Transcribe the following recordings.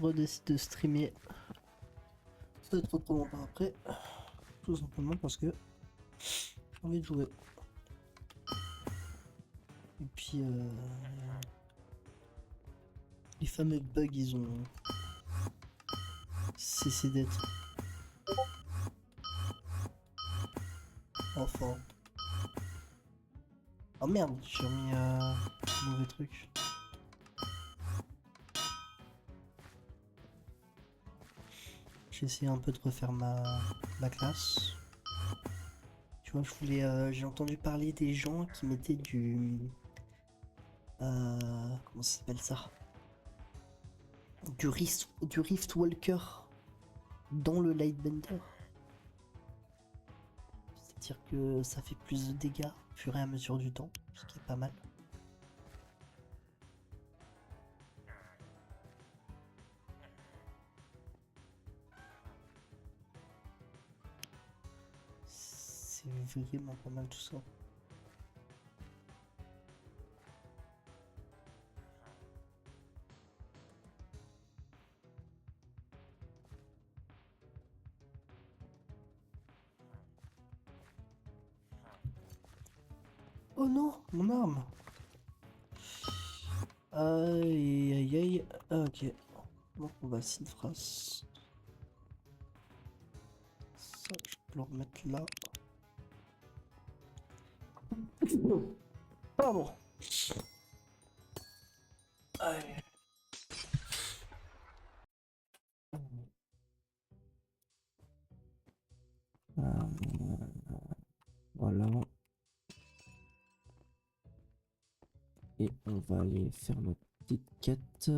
redécide de streamer peut-être autrement par après, tout simplement parce que j'ai envie de jouer. Et puis les fameux bugs ils ont cessé d'être. Enfin. Oh merde, j'ai remis mauvais truc. J'ai essayé un peu de refaire ma classe. Tu vois, je voulais. J'ai entendu parler des gens qui mettaient du. Comment ça s'appelle ça? Du Rift Walker dans le Lightbender. C'est-à-dire que ça fait plus de dégâts au fur et à mesure du temps, ce qui est pas mal. C'est vraiment pas mal tout ça. Oh non, mon arme. Aïe aïe aïe. Ah, ok. Donc on va Synthphrase. Ça, je peux le remettre là. Pardon. Allez. Voilà. Et on va aller faire notre petite quête.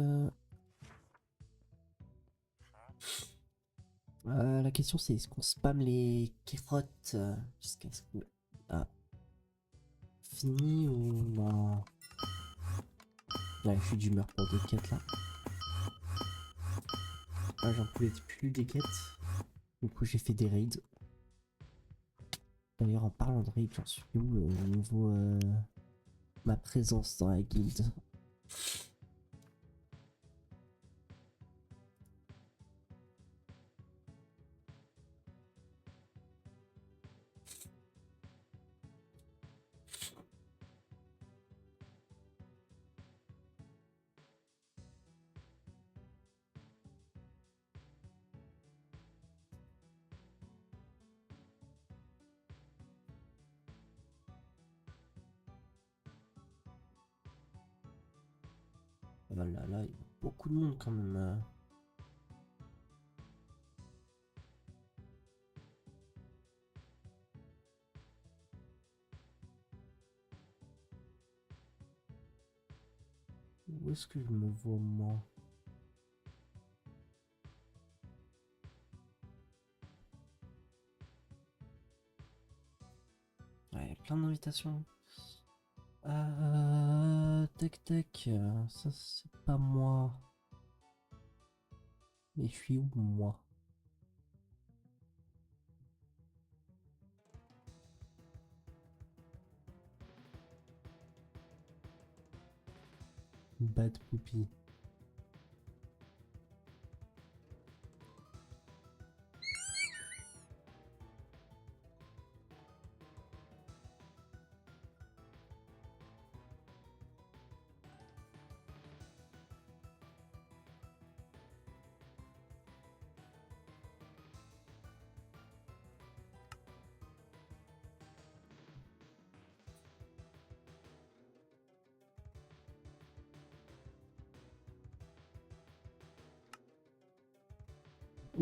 La question c'est est-ce qu'on spam les carottes jusqu'à ce qu'on a fini ou non? Ouais, je suis d'humeur pour des quêtes là. Ah, j'en pouvais plus des quêtes. Du coup, j'ai fait des raids. D'ailleurs, en parlant de raids, j'en suis où au niveau ma présence dans la guilde? Voilà, là, il y a beaucoup de monde quand même. Où est-ce que je me vois moi? Ouais, il y a plein d'invitations. Tac tac, ça c'est pas moi. Mais je suis où moi? Bad Poopy.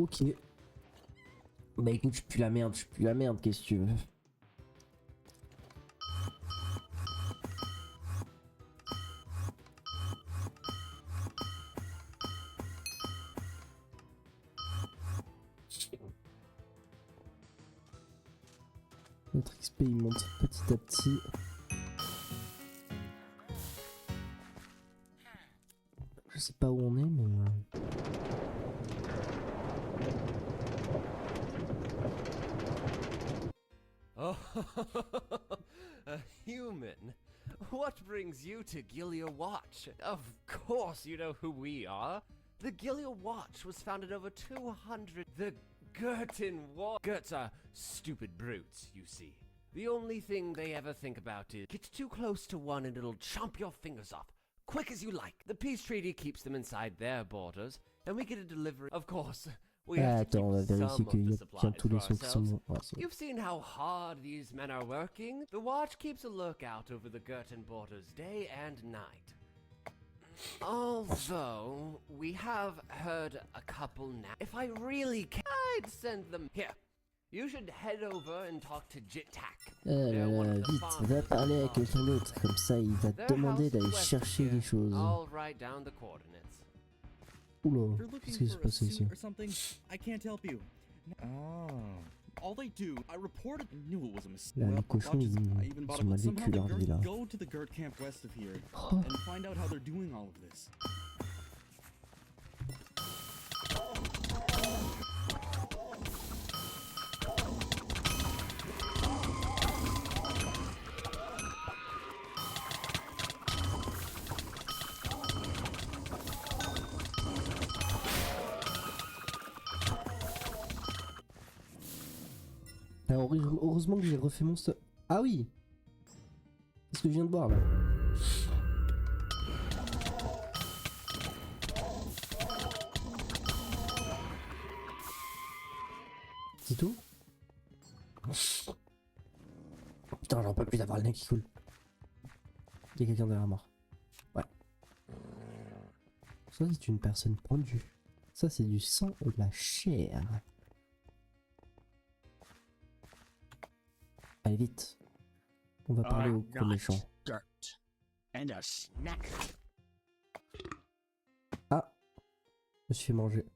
Ok. Bah écoute, je pue la merde, qu'est-ce que tu veux? Notre XP il monte petit à petit. Je sais pas où on est, mais. Oh, a human. What brings you to Gilia Watch? Of course you know who we are. The Gilia Watch was founded over 200. The Girton Watch. Gerts are stupid brutes, you see. The only thing they ever think about is get too close to one and it'll chomp your fingers off, quick as you like. The peace treaty keeps them inside their borders, and we get a delivery. Of course, we have to Attends, on va keep vérifier some of qu'il y the a bien supplies tous for les sons qui sont ourselves. bons. Ouais, c'est bon. You've seen how hard these men are working. The watch keeps a lookout over the Girton borders day and night. Although, we have heard a couple now. If I really can, I'd send them here. You should head over and talk to Jitak. Là là, vite, va parler avec quelqu'un d'autre, comme ça il va te demander d'aller chercher les choses. I'll write down the coordinates. Oula, If you're qu'est-ce looking qui se for a passe ici? suit or something, I can't help you. Oh. All they do, I reported, I knew it was a mistake. Là, les cochons, watches, ils I even bought sont it, mal but somehow vécus the leur vie là. Gert go to the Gert camp west of here Oh. and find out how they're doing all of this. Alors, heureusement que j'ai refait mon stuff. Ah oui! C'est ce que je viens de voir là. C'est tout? Putain, j'en peux plus d'avoir le nez qui coule. Il y a quelqu'un derrière moi. Ouais. Ça, c'est une personne pendue. Ça, c'est du sang et de la chair. Allez vite. On va parler au gros méchant. Dirt and a snack. Ah, je me suis fait manger.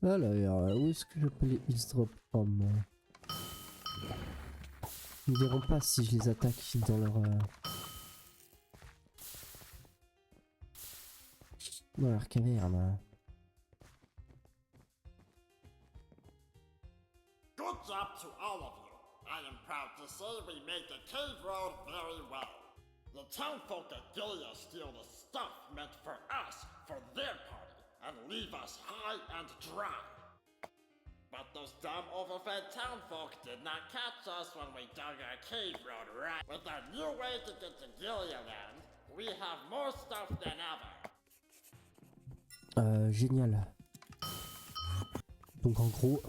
Alors, où est-ce que je peux les Eavesdrop Home? Ils ne verront pas si je les attaque dans leur caverne. Good job to all of you. I am proud to say we made the cave road very well. The townfolk at Gilia steal the stuff meant for us for their party and leave us high and dry. But those dumb overfed townfolk did not catch us when we dug our cave road right. With our new way to get to Gilia land, we have more stuff than ever. Génial. Donc en gros,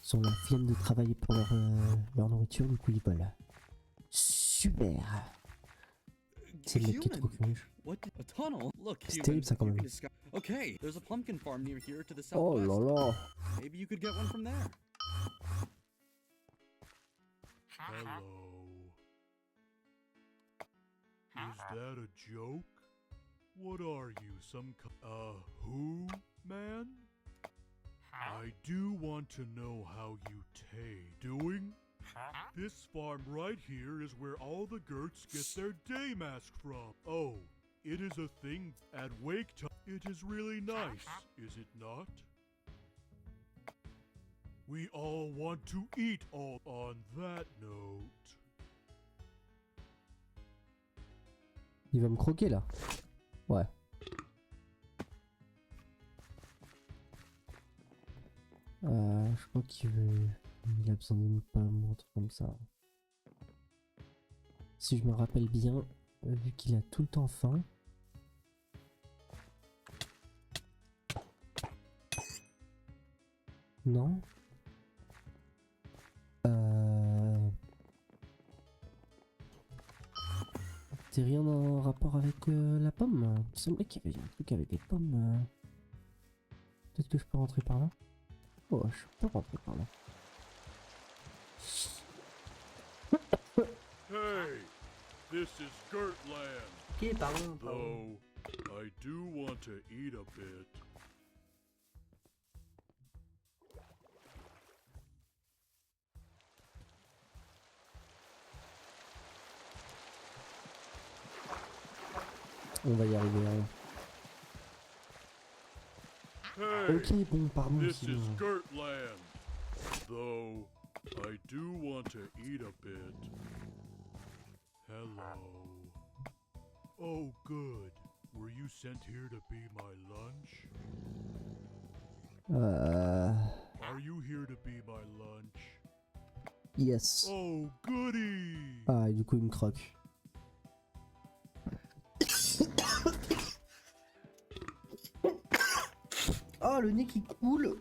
ils ont la flemme de travailler pour leur nourriture, du coup ils volent. Super. C'est le mec qui est trop curieux. What? A tunnel? Look, C'est human, terrible ça quand you même. can discover- Okay, there's a pumpkin farm near here to the Oh southwest. là là. Maybe you could get one from there. Hello. Is that a joke? What are you, some who, man? I do want to know how you doing? This farm right here is where all the Gerts get their day mask from. Oh, it is a thing at wake time. It is really nice, is it not? We all want to eat all on that note. Il va me croquer là. Ouais. Je crois il a besoin d'une pomme ou un truc comme ça. Si je me rappelle bien, vu qu'il a tout le temps faim. Non. C'est rien en rapport avec la pomme. Il me semblait qu'il y avait un truc avec les pommes. Peut-être que je peux rentrer par là. Oh, je peux rentrer par là. Hey, this is Gertland. Ok, pardon. Though I do want to eat a bit. On va y arriver. Hein. Hey, Ok, bon, pardon. this is sinon. Gertland. Though I do want to eat a bit. Hello. Oh, good. Were you sent here to be my lunch? Are you here to be my lunch? Yes. Oh, goody! Ah, et du coup, il me croque. Ah, le nez qui coule.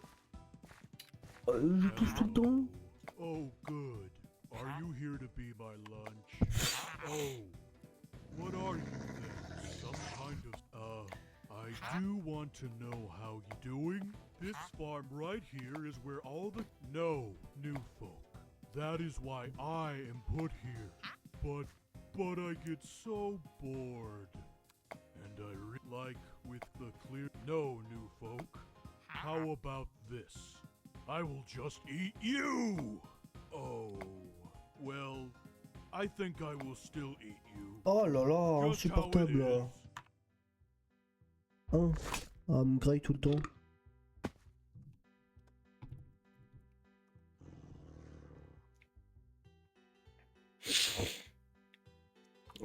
Je touche tout le temps. Oh, good. Are you here to be my lunch? Oh, what are you then? Some kind of... I do want to know how you doing. This farm right here is where all the... No, new folk. That is why I am put here. But I get so bored. And I like with the clear... No, new folk. How about this? I will just eat you! Oh, well, I think I will still eat you. Oh là là, Just how it insupportable. is. Hein. Ah, me graille tout le temps.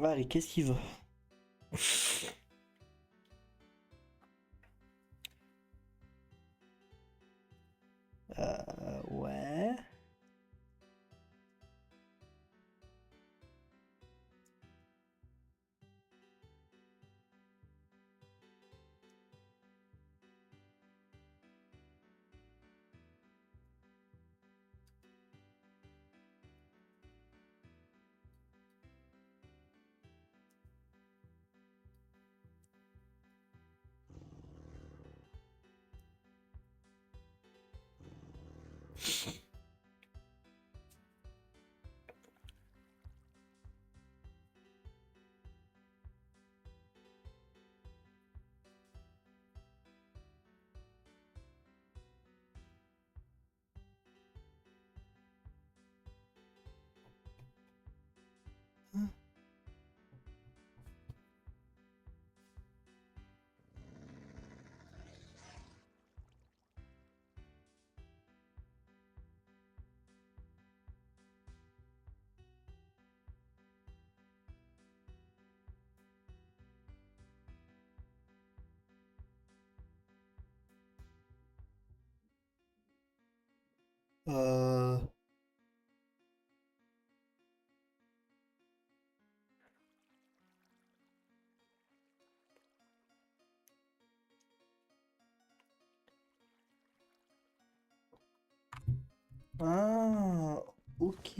Allez, qu'est-ce qu'il veut? Ouais. Euh... Ah, ok.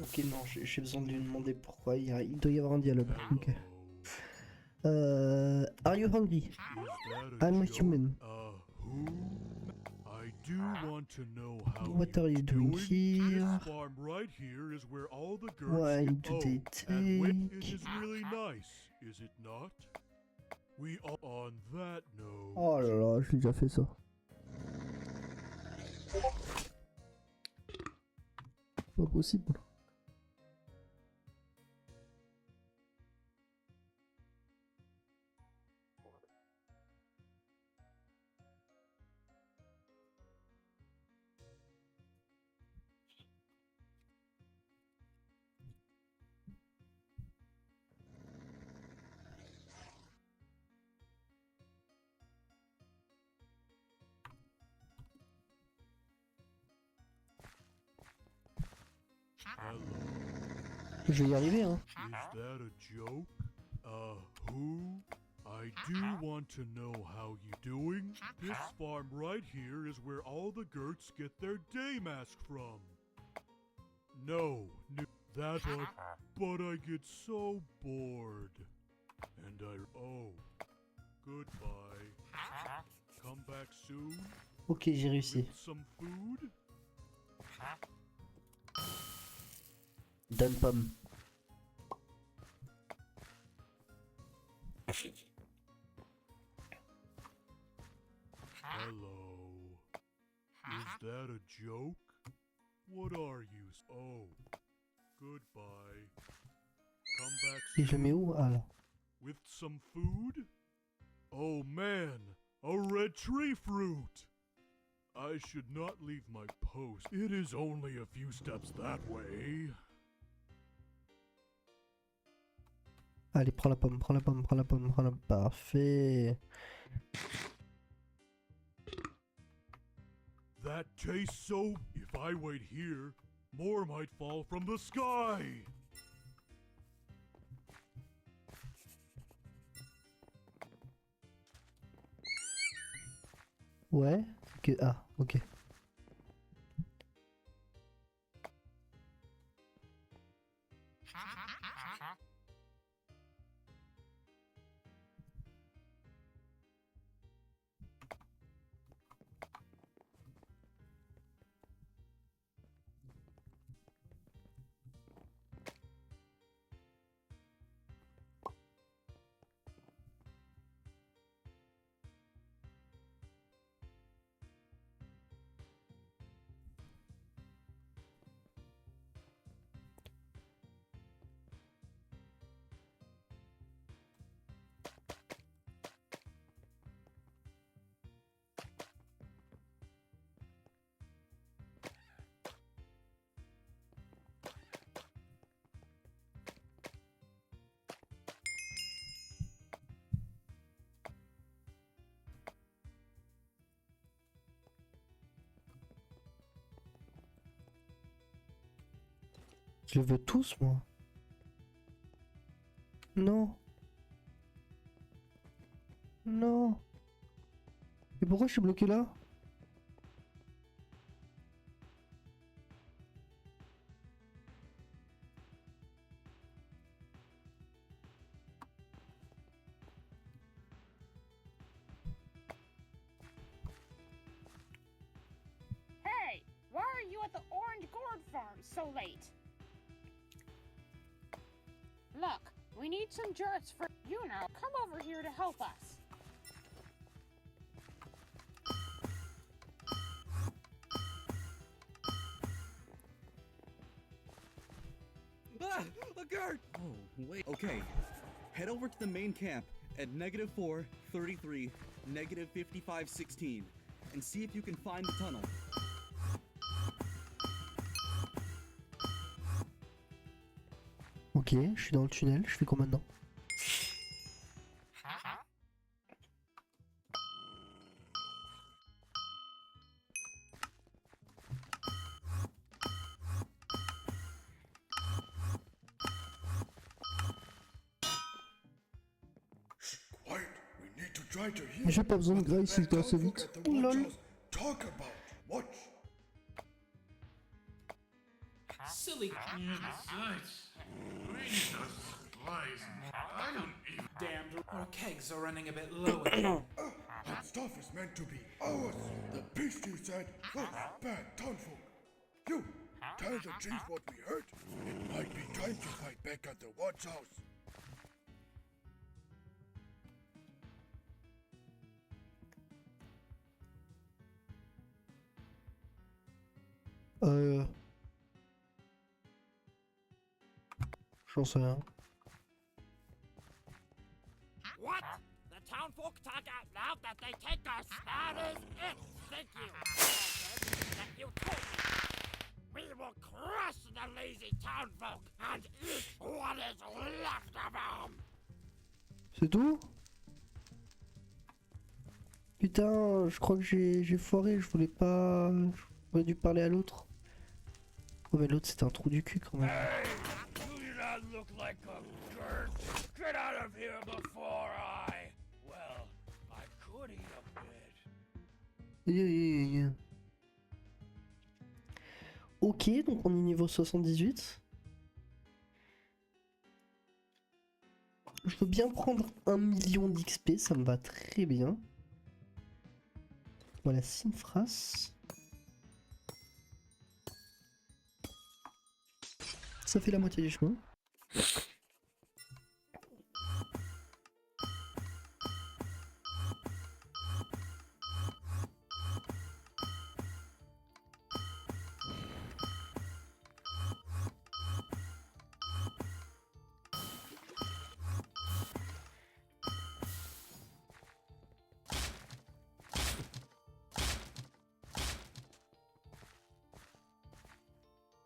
Ok, non, j'ai besoin de lui demander pourquoi. Il doit y avoir un dialogue. Ok. Are you hungry? Is that a I'm a joke? human. Who? I do want to know how What are you doing here? This farm right here is where all the girls Why get... do they and wait, it take? is really nice, is it not? We all... On that note... Oh là là, j'ai déjà fait ça. Pas possible. Hello. Je vais y arriver, hein. Is that a joke? Who? I do want to know how you doing. This farm right here is where all the Gerts get their day mask from. No, that but I get so bored. And oh, goodbye. Come back soon Ok, j'ai réussi. with some food? Donne pomme. Hello. Is that a joke? What are you? Oh, goodbye. Come back Et je soon mets où? Ah là. with some food? Oh man, A red tree fruit! I should not leave my post. It is only a few steps that way. Allez, prends la pomme, prends la pomme, prends la pomme, prends la... Parfait. That tastes so... If I wait here, more might fall from the sky! Ouais. Ok. Ah, ok. Je les veux tous, moi. Non. Non. Et pourquoi je suis bloqué là? Hey, why are you at the Orange Gourd Farm so late? Look, we need some jerks for you know. Come over here to help us. Ah! A guard! Oh, wait. Okay. Head over to the main camp at -4, 33, -55, 16 and see if you can find the tunnel. Ok, je suis dans le tunnel, je fais quoi maintenant? Quiet! We need to try to hear Mais j'ai pas besoin de graille s'il était assez vite. Lol. talk about. Watch! Silly. Jesus Christ. I don't even. Damned. Our kegs are running a bit low again. That stuff is meant to be ours! The beast you said was bad townfolk! You! Tell the chief what we heard! It might be time to fight back at the watch house! J'en sais rien. What? The townfolk talk out loud that they take our that is it. Thank you. That you told me. We will crush the lazy townfolk and eat what is left of them. C'est tout? Putain, je crois que j'ai foiré, je voulais pas... J'aurais dû parler à l'autre. Oh mais l'autre c'était un trou du cul quand même. Do you not look like a dirt? Get out of here before I... Well, I could eat a bit. Ok, donc on est niveau 78. Je veux bien prendre 1 million d'XP, ça me va très bien. Voilà, Sinfras. Ça fait la moitié du chemin.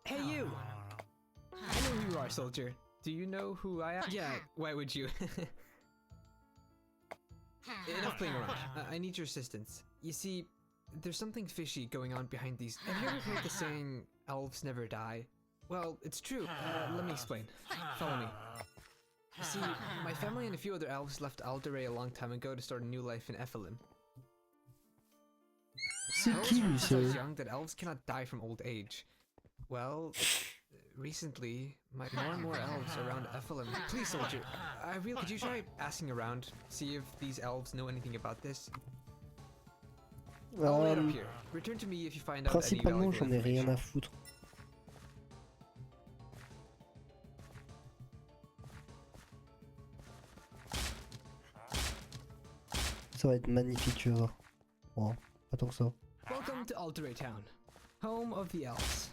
Hey, you! I know who you are, soldier. Do you know who I am? Yeah, why would you? Enough playing around. I need your assistance. You see, there's something fishy going on behind these. Have you ever heard the saying, elves never die? Well, it's true. Let me explain. Follow me. You see, my family and a few other elves left Alderay a long time ago to start a new life in Ephelin. C'est I always qui heard lui since I was ça? young that elves cannot die from old age. Well, recently, more and more elves around Ephelin. Please, soldier, could you try asking around, see if these elves know anything about this? I'll wait up here. Return to me if you find out any Principalement, valuable j'en ai rien information. à foutre. Ça va être magnifique, tu vas voir. Bon, pas tant que ça. Welcome to Alderay Town, home of the elves.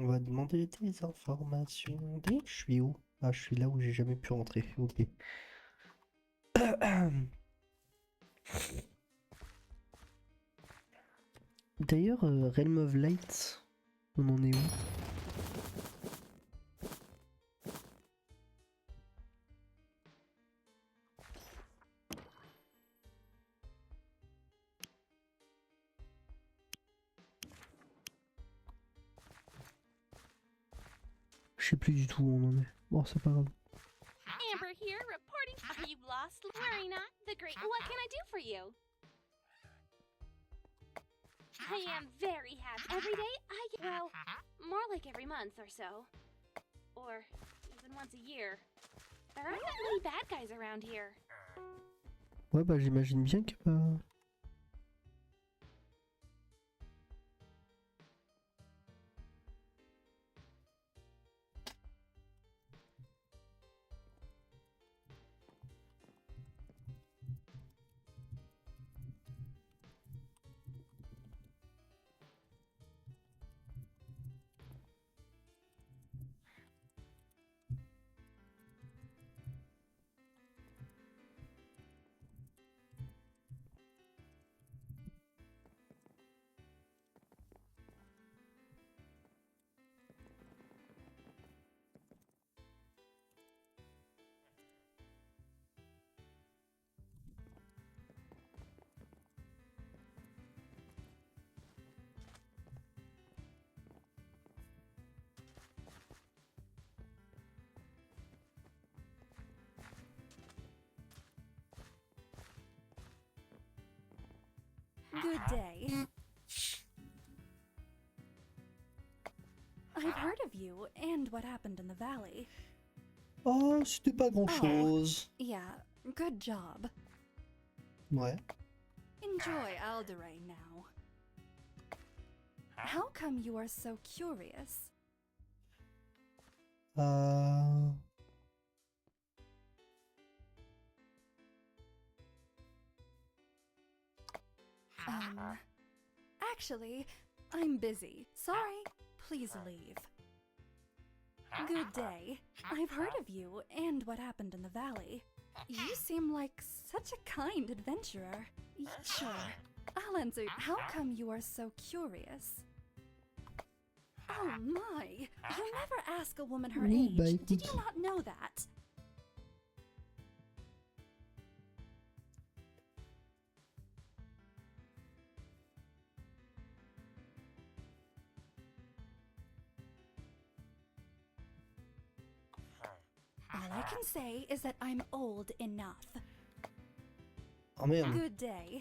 On va demander des informations. D'ailleurs, je suis où? Ah, je suis là où j'ai jamais pu rentrer. Ok. D'ailleurs, Realm of Light, on en est où? Je sais plus du tout où on en est. Bon, c'est pas grave. Amber here, reporting. Are you lost? Worry not. The great. What can I do for you? I am very happy. Every day I get, well, more like every month or so. Or even once a year. There aren't that many bad guys around here. Ouais, bah j'imagine bien que... Good day. I've heard of you and what happened in the valley. Oh, c'était pas grand-chose. Yeah, good job. Ouais. Enjoy Alderay now. How come you are so curious? Actually, I'm busy. Sorry. Please leave. Good day. I've heard of you and what happened in the valley. You seem like such a kind adventurer. Sure. I'll answer. How come you are so curious? Oh my! You never ask a woman her Oui, age. bah Did écoute. you not know that? All I can say is that I'm old enough. Oh merde. Good day.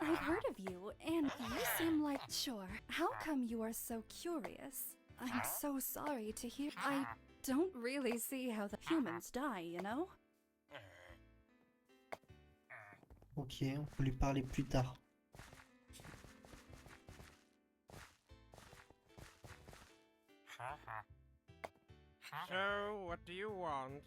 I've heard of you, and you seem like... Sure. How come you are so curious? I'm so sorry to hear... I don't really see how the humans die, you know? Ok, on peut lui parler plus tard. So, what do you want?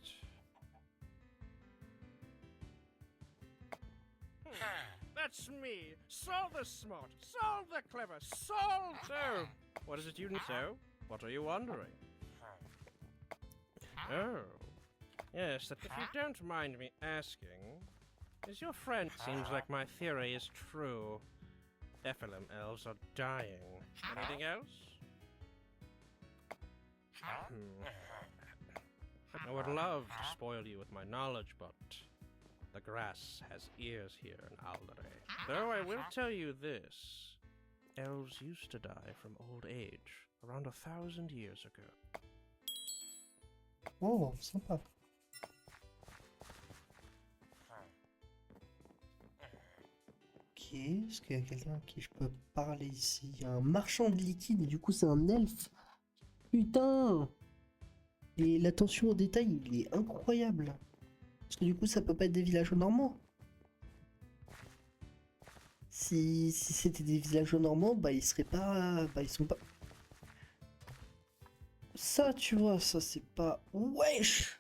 That's me, Saul the Smart, Saul the Clever, Saul... So, what is it you need? So, what are you wondering? Oh, yes, that if you don't mind me asking, Is your friend? Seems like my theory is true. Nephilim elves are dying. Anything else? I would love to spoil you with my knowledge, but the grass has ears here in Aldere. Though I will tell you this. Elves used to die from old age around 1,000 years ago. Oh, sympa. Ok, est-ce qu'il y a quelqu'un à qui je peux parler ici? Il y a un marchand de liquide et du coup c'est un elfe. Putain! Et l'attention au détail, il est incroyable. Parce que du coup ça peut pas être des villageois normands. Si c'était des villageois normands, bah ils seraient pas... Bah ils sont pas... Ça tu vois, ça c'est pas... Wesh!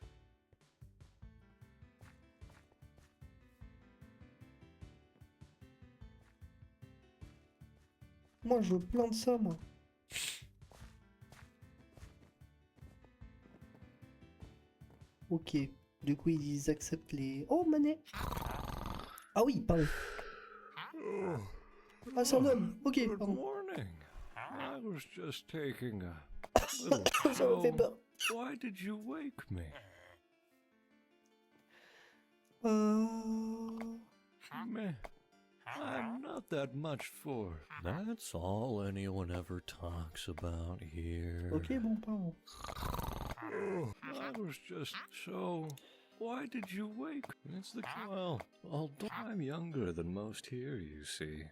Moi je veux plein de ça moi. Ok, du coup ils acceptent les... Oh Manet! Ah oui, pardon. Ah c'est un homme, ok, Good pardon. morning. I was just taking a little Ça me fait stroll. peur. Why did you wake me? Meh. I'm not that much for. That's all anyone ever talks about here. Ok, bon, pardon. I was just so. Why did you wake? It's the well. Although I'm younger than most here, you see.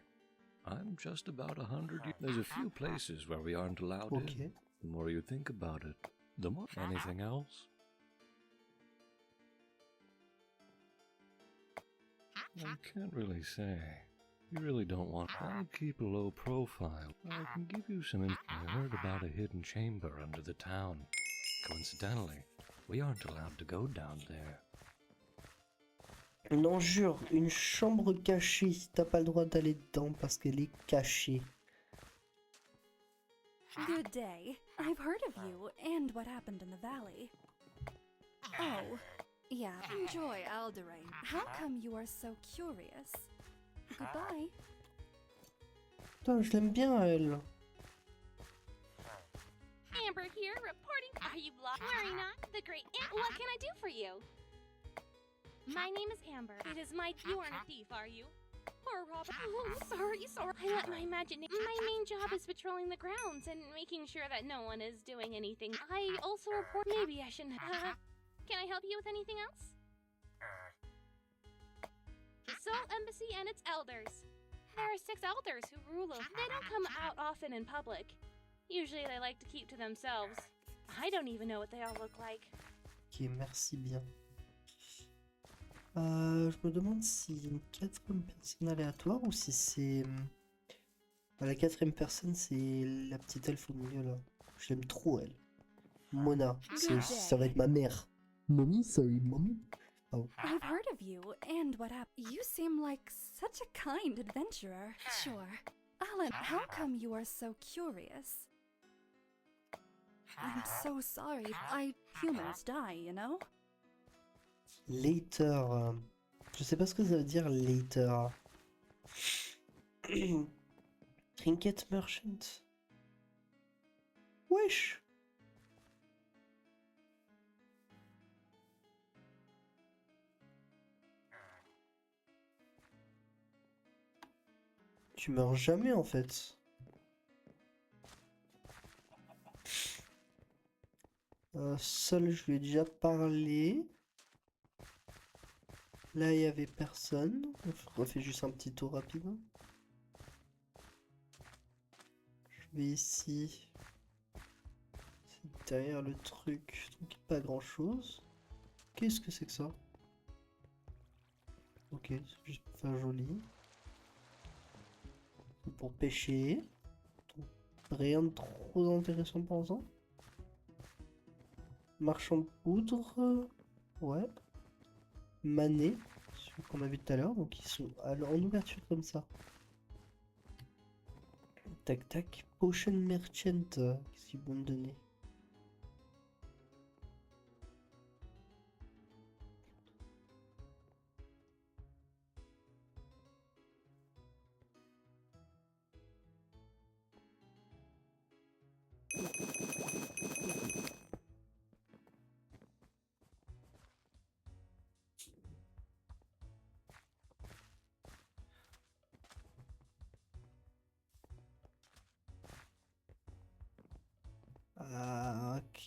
I'm just about 100. There's a few places where we aren't allowed in. The more you think about it, the more. Anything else? I can't really say. You really don't want. I'll keep a low profile. I can give you some. I heard about a hidden chamber under the town. Coincidentally, we aren't allowed to go down there. Non, jure, une chambre cachée, t'as pas le droit d'aller dedans parce qu'elle est cachée. Good day. I've heard of you and what happened in the valley. Oh, yeah. Enjoy Alderain. How come you are so curious? Goodbye. Putain, je l'aime bien elle. Amber here, reporting. Are you lost? Worry not. The great Amber. What can I do for you? My name is Amber. It is my. You aren't a thief, are you? Poor Robert. Oh, sorry. I let my imagination. My main job is patrolling the grounds and making sure that no one is doing anything. I also report. Maybe I shouldn't. Can I help you with anything else? The Soul Embassy and its elders. There are 6 elders who rule over. They don't come out often in public. Usually they like to keep to themselves. I don't even know what they all look like. Ok, merci bien. Je me demande si une 4e personne aléatoire ou si c'est... La 4e personne, c'est la petite elfe au milieu là. Je l'aime trop elle. Mona, ça va être ma mère. Mommy, sorry, mommy. Oh. I've heard of you and what happened. You seem like such a kind adventurer. Sure. Alan, how come you are so curious? I'm so sorry. Humans die, you know? Later. Je sais pas ce que ça veut dire later. Trinket merchant. Wesh. Tu meurs jamais en fait. Seul, je lui ai déjà parlé. Là, il y avait personne. On refait juste un petit tour rapide. Je vais ici. C'est derrière le truc. Donc, pas grand chose. Qu'est-ce que c'est que ça? Ok, c'est juste pour faire joli. C'est pour pêcher. Donc, rien de trop intéressant pour l'instant. Marchand de poudre. Ouais. Manet, celui qu'on a vu tout à l'heure, donc ils sont en ouverture comme ça. Tac tac, Potion Merchant, qu'est-ce qu'ils vont me donner?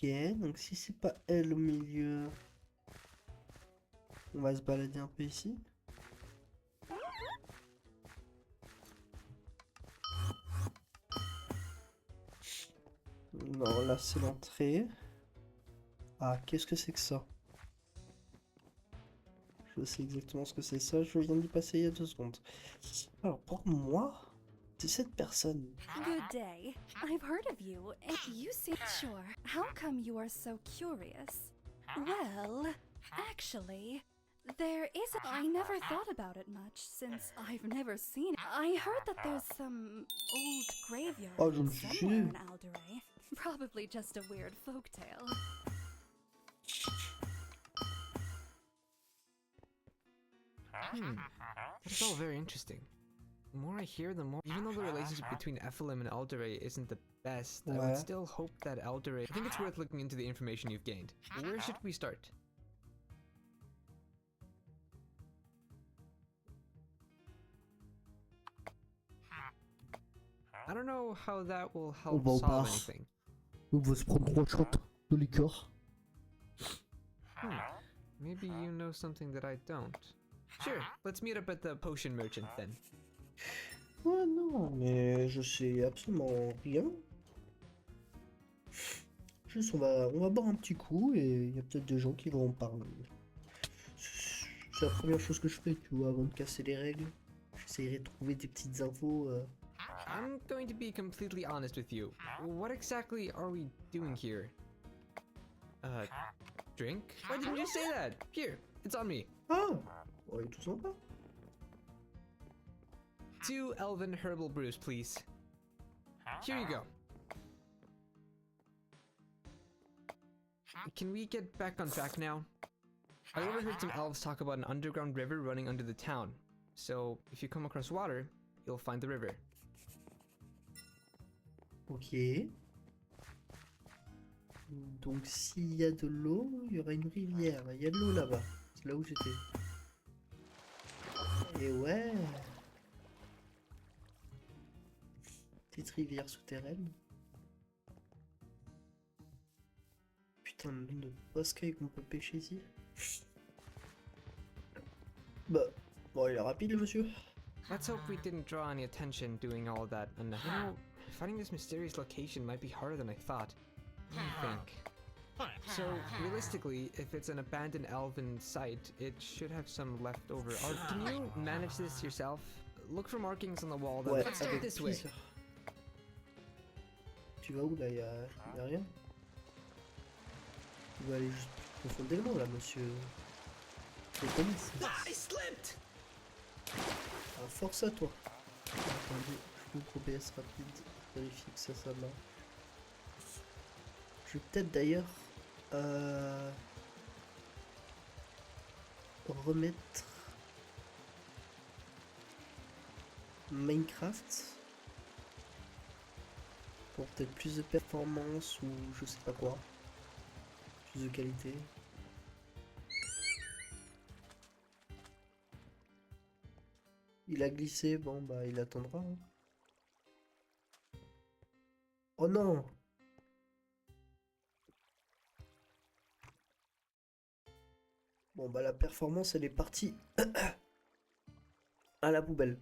Ok, donc si c'est pas elle au milieu, on va se balader un peu ici. Non, là c'est l'entrée. Ah, qu'est-ce que c'est que ça? Je sais exactement ce que c'est ça, je viens d'y passer il y a 2 secondes. Alors pour moi, c'est cette personne. Good day. I've heard of you, and you seem sure. How come you are so curious? Well, actually, there is a... I never thought about it much, since I've never seen it. I heard that there's some old graveyard Oh, je me suis somewhere chié. in Alderay. Probably just a weird folktale. That's all very interesting. The more I hear, the more. Even though the relationship between Ephelim and Elderay isn't the best, I would Ouais. still hope that Elderay. I think it's worth looking into the information you've gained. Where should we start? I don't know how that will On help va au solve bar. anything. On va se prendre 3 shots de liqueur. Maybe you know something that I don't. Sure, let's meet up at the potion merchant then. Ouais, non, mais je sais absolument rien. Juste, on va boire un petit coup et il y a peut-être des gens qui vont en parler. C'est la première chose que je fais, tu vois, avant de casser les règles. J'essayerai de trouver des petites infos. I'm going to be completely honest with you. What exactly are we doing here? Drink? Why didn't you say that? Here, it's on me. Ah, on est tout sympa. 2 elven herbal brews, please. Here you go. Can we get back on track now? I overheard some elves talk about an underground river running under the town. So, if you come across water, you'll find the river. Ok. Donc s'il y a de l'eau, il y aura une rivière. Il y a de l'eau là-bas. C'est là où j'étais. Et ouais. Petite rivière souterraine. Putain, le nombre de boscailles qu'on peut pêcher ici. Bah, bon, il est rapide le monsieur. Let's hope we didn't draw any attention doing all that, and you know, finding this mysterious location might be harder than I thought. Let me think. So, realistically, if it's an abandoned elven site, it should have some leftover art. Can you manage this yourself? Look for markings on the wall. Then Ouais, let's start avec this way. plaisir. Tu vas où là? Y a rien? Tu vas aller juste profondément là, monsieur. Je connais ça. I slipped! Alors, force à toi. Attendez, je vous OBS rapide. Vérifie que ça marche. Je vais peut-être d'ailleurs remettre Minecraft pour peut-être plus de performance ou je sais pas quoi, plus de qualité. Il a glissé, bon bah il attendra. Hein. Oh non! Bon bah la performance elle est partie à la poubelle.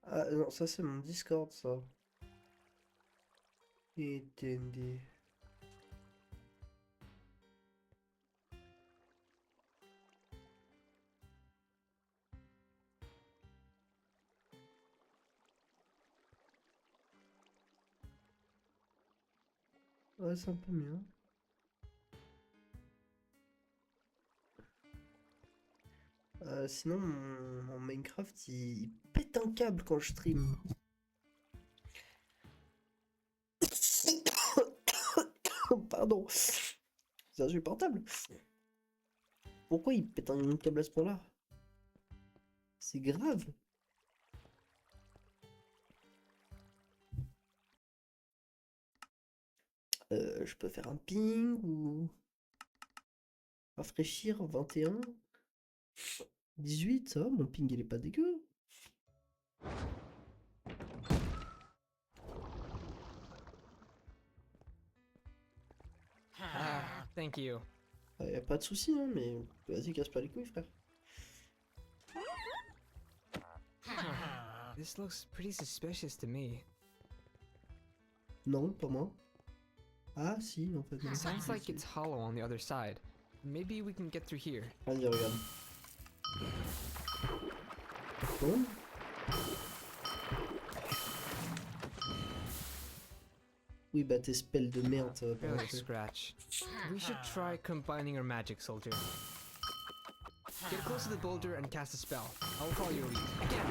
Ah non, ça c'est mon Discord ça. Et TND. Ouais, c'est un peu mieux. Sinon, mon Minecraft, il pète un câble quand je stream. Pardon. C'est insupportable. Pourquoi il pète un câble à ce point-là? C'est grave. Je peux faire un ping ou... Rafraîchir 21. 18, ça va, mon ping il est pas dégueu. Thank you. Y a pas de souci, hein, mais vas-y, casse pas les couilles, frère. This looks pretty suspicious to me. Non, pas moi. Ah, si, en fait. non. Sounds like it's hollow on the other side. Maybe we can get through here. Vas-y, regarde. Bon. Oui, bah tes spells de merde, ça va pas Barely marcher. scratch. We should try combining our magic, soldier. Get close to the boulder and cast a spell. I'll follow your lead. Again,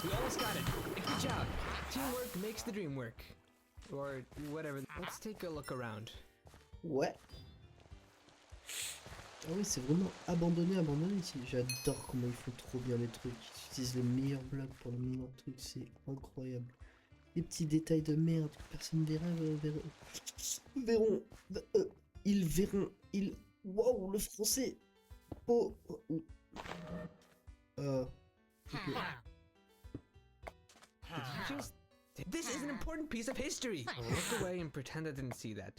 we almost got it. Good job. Teamwork makes the dream work. Or whatever. Let's take a look around. Ouais. Ah oui, c'est vraiment abandonné ici. J'adore comment ils font trop bien les trucs. Ils utilisent les meilleurs blocs pour les meilleurs trucs, c'est incroyable. Les petits détails de merde que personne verront. Ils verront. Waouh, le français. Oh. Ok. Did you just... This is an important piece of history! I'll look away and pretend I didn't see that.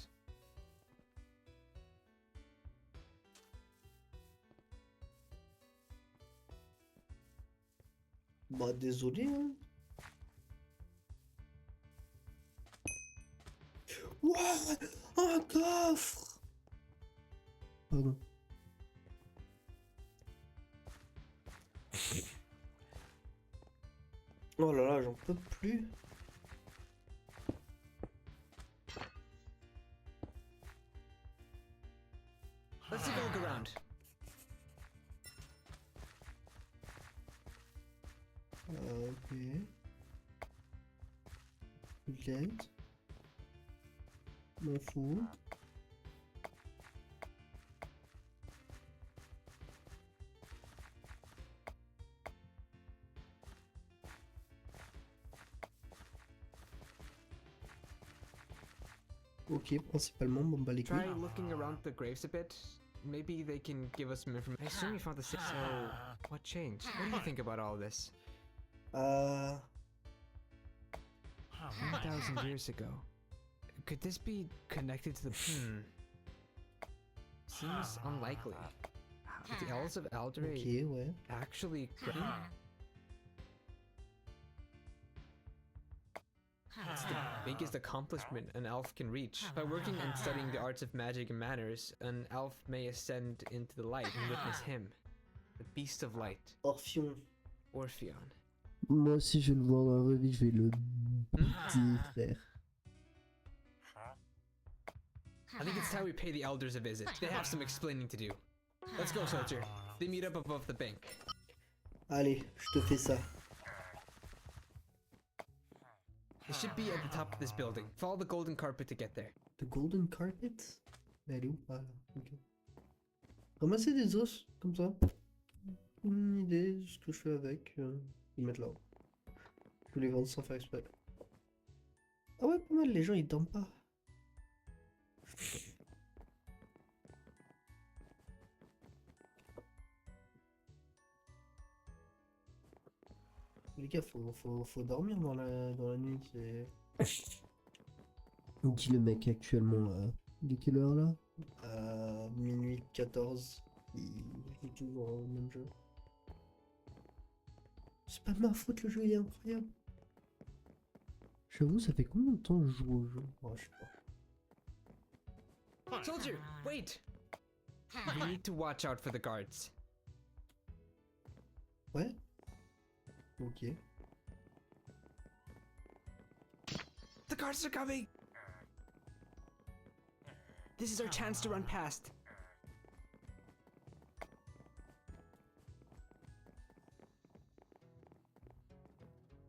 Bah désolé, hein. Ouah, un coffre. Pardon. Oh là là, j'en peux plus. Let's take a look around. Ok. Peut-être. M'en fous. Ok, principalement, bon bah les couilles. Try looking around the graves a bit. Maybe they can give us some information. I assume you found the same. So, what changed? What do you think about all this? 1,000 years ago. Could this be connected to the... Seems unlikely. The Elves of Alderae Ok, ouais. actually... It's the biggest accomplishment an elf can reach. By working and studying the arts of magic and manners, an elf may ascend into the light and witness him, the beast of light. Orpheon. Orpheon. Moi aussi je vais le voir dans la vraie vie, je vais le petit frère. I think it's time we pay the elders a visit. They have some explaining to do. Let's go, soldier. They meet up above the bank. Allez, je te fais ça. It should be at the top of this building. Follow the golden carpet to get there. The golden carpet? Elle est où? Voilà, ok. Ramasser des os, comme ça. Une idée de ce que je fais avec. Les mettre là-haut. Je vais les vendre sans faire exprès. Ah ouais, pas mal, les gens ils dorment pas. Les gars, faut dormir dans la nuit, c'est... Dit le mec actuellement, de quelle heure là? Minuit 14, il joue toujours au même jeu. C'est pas de ma faute, le jeu il est incroyable. J'avoue, ça fait combien de temps que je joue au jeu? Oh, je sais pas. Soldier, wait! We need to watch out for the guards. Ouais? Ok. The guards are coming! This is our chance to run past.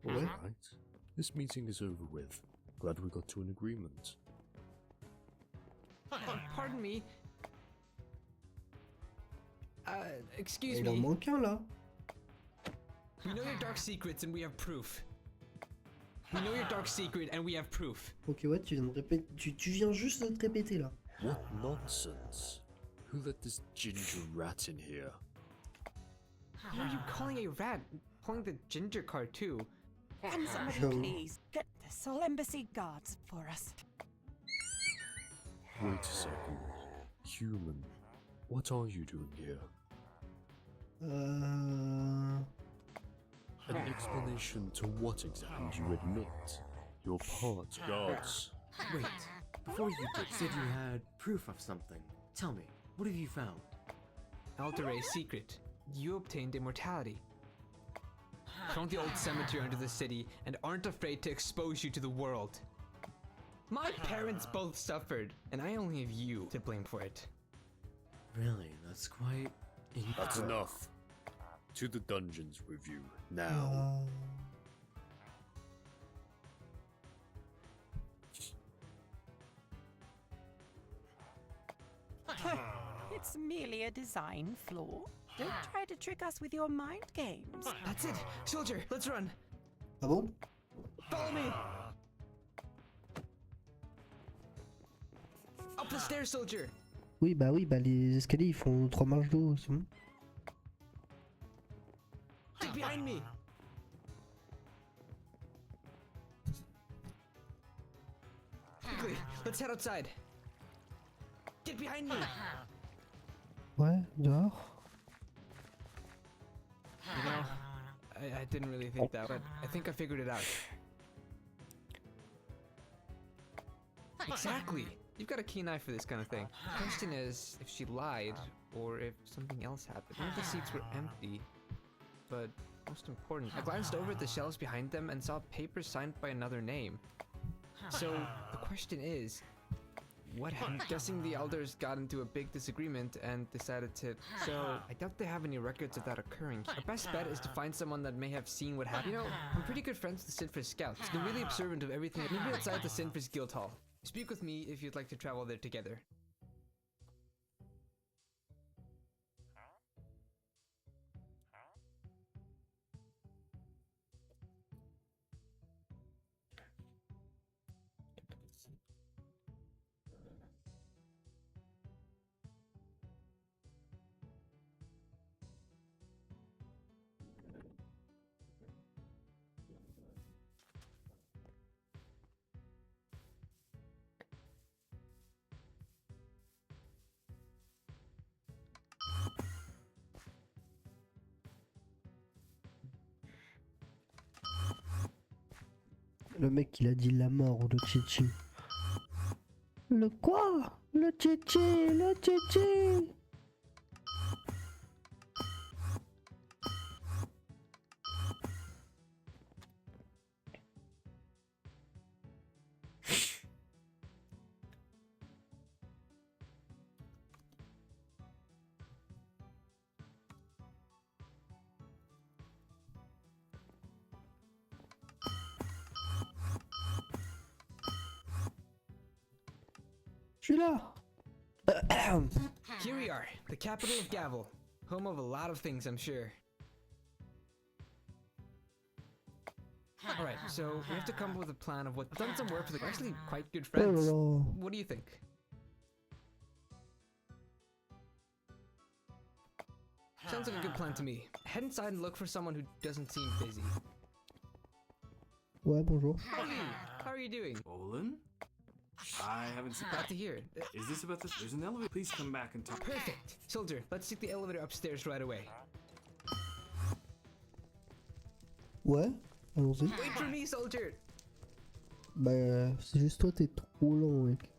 Ouais. Right. This meeting is over with. Glad we got to an agreement. Pardon me. Excuse Il en me. manque un là. We know your dark secrets and we have proof. We know your dark secret and we have proof. Ok, ouais, tu viens de répéter. Tu viens juste de te répéter là. What nonsense. Who let this ginger rat in here? Who are you calling a rat? Pulling the ginger card too. Can somebody Sure. please get the Soul Embassy guards for us? Wait a second. Human, what are you doing here? An explanation to what exactly do you admit? Your part guards. Wait, before you said you had proof of something. Tell me, what have you found? Aldere's secret. You obtained immortality. Found the old cemetery under the city and aren't afraid to expose you to the world. My parents both suffered, and I only have you to blame for it. Really, that's quite... That's enough. To the dungeons with you, now. It's merely a design flaw. Don't try to trick us with your mind games. That's it! Soldier, let's run! Ah bon? Follow me! Up the stairs, soldier! Oui, bah les escaliers ils font 3 marches de haut, c'est bon. Get behind me! Quickly, let's head outside. Get behind me! Ouais, dehors. You know, I didn't really think that, but I think I figured it out. Exactly! You've got a keen eye for this kind of thing. The question is, if she lied, or if something else happened. One of the seats were empty, but most important, I glanced over at the shelves behind them and saw papers signed by another name. So, the question is, what happened? I'm guessing the elders got into a big disagreement and decided to... So, I doubt they have any records of that occurring. Our best bet is to find someone that may have seen what happened. You know, I'm pretty good friends with the Sinfris Scouts. They're really observant of everything. Meet me outside the Sinfris Guild Hall. Speak with me if you'd like to travel there together. Le mec il a dit la mort ou le tchétché. Le quoi? Le tchétché, le tchétché. Je suis là. Here we are, the capital of Gavel. Home of a lot of things, I'm sure. Alright, so we have to come up with a plan of what... I've done some work with actually quite good friends. Oh. What do you think? Sounds like a good plan to me. Head inside and look for someone who doesn't seem busy. Ouais, bonjour. Hey, how are you doing? Olin? I haven't seen. Glad to hear. Is this about this? There's an elevator. Please come back and talk. Perfect. Soldier, let's take the elevator upstairs right away. Ouais, allons-y. Wait for me, soldier. Bah, c'est juste toi, t'es trop lent, mec.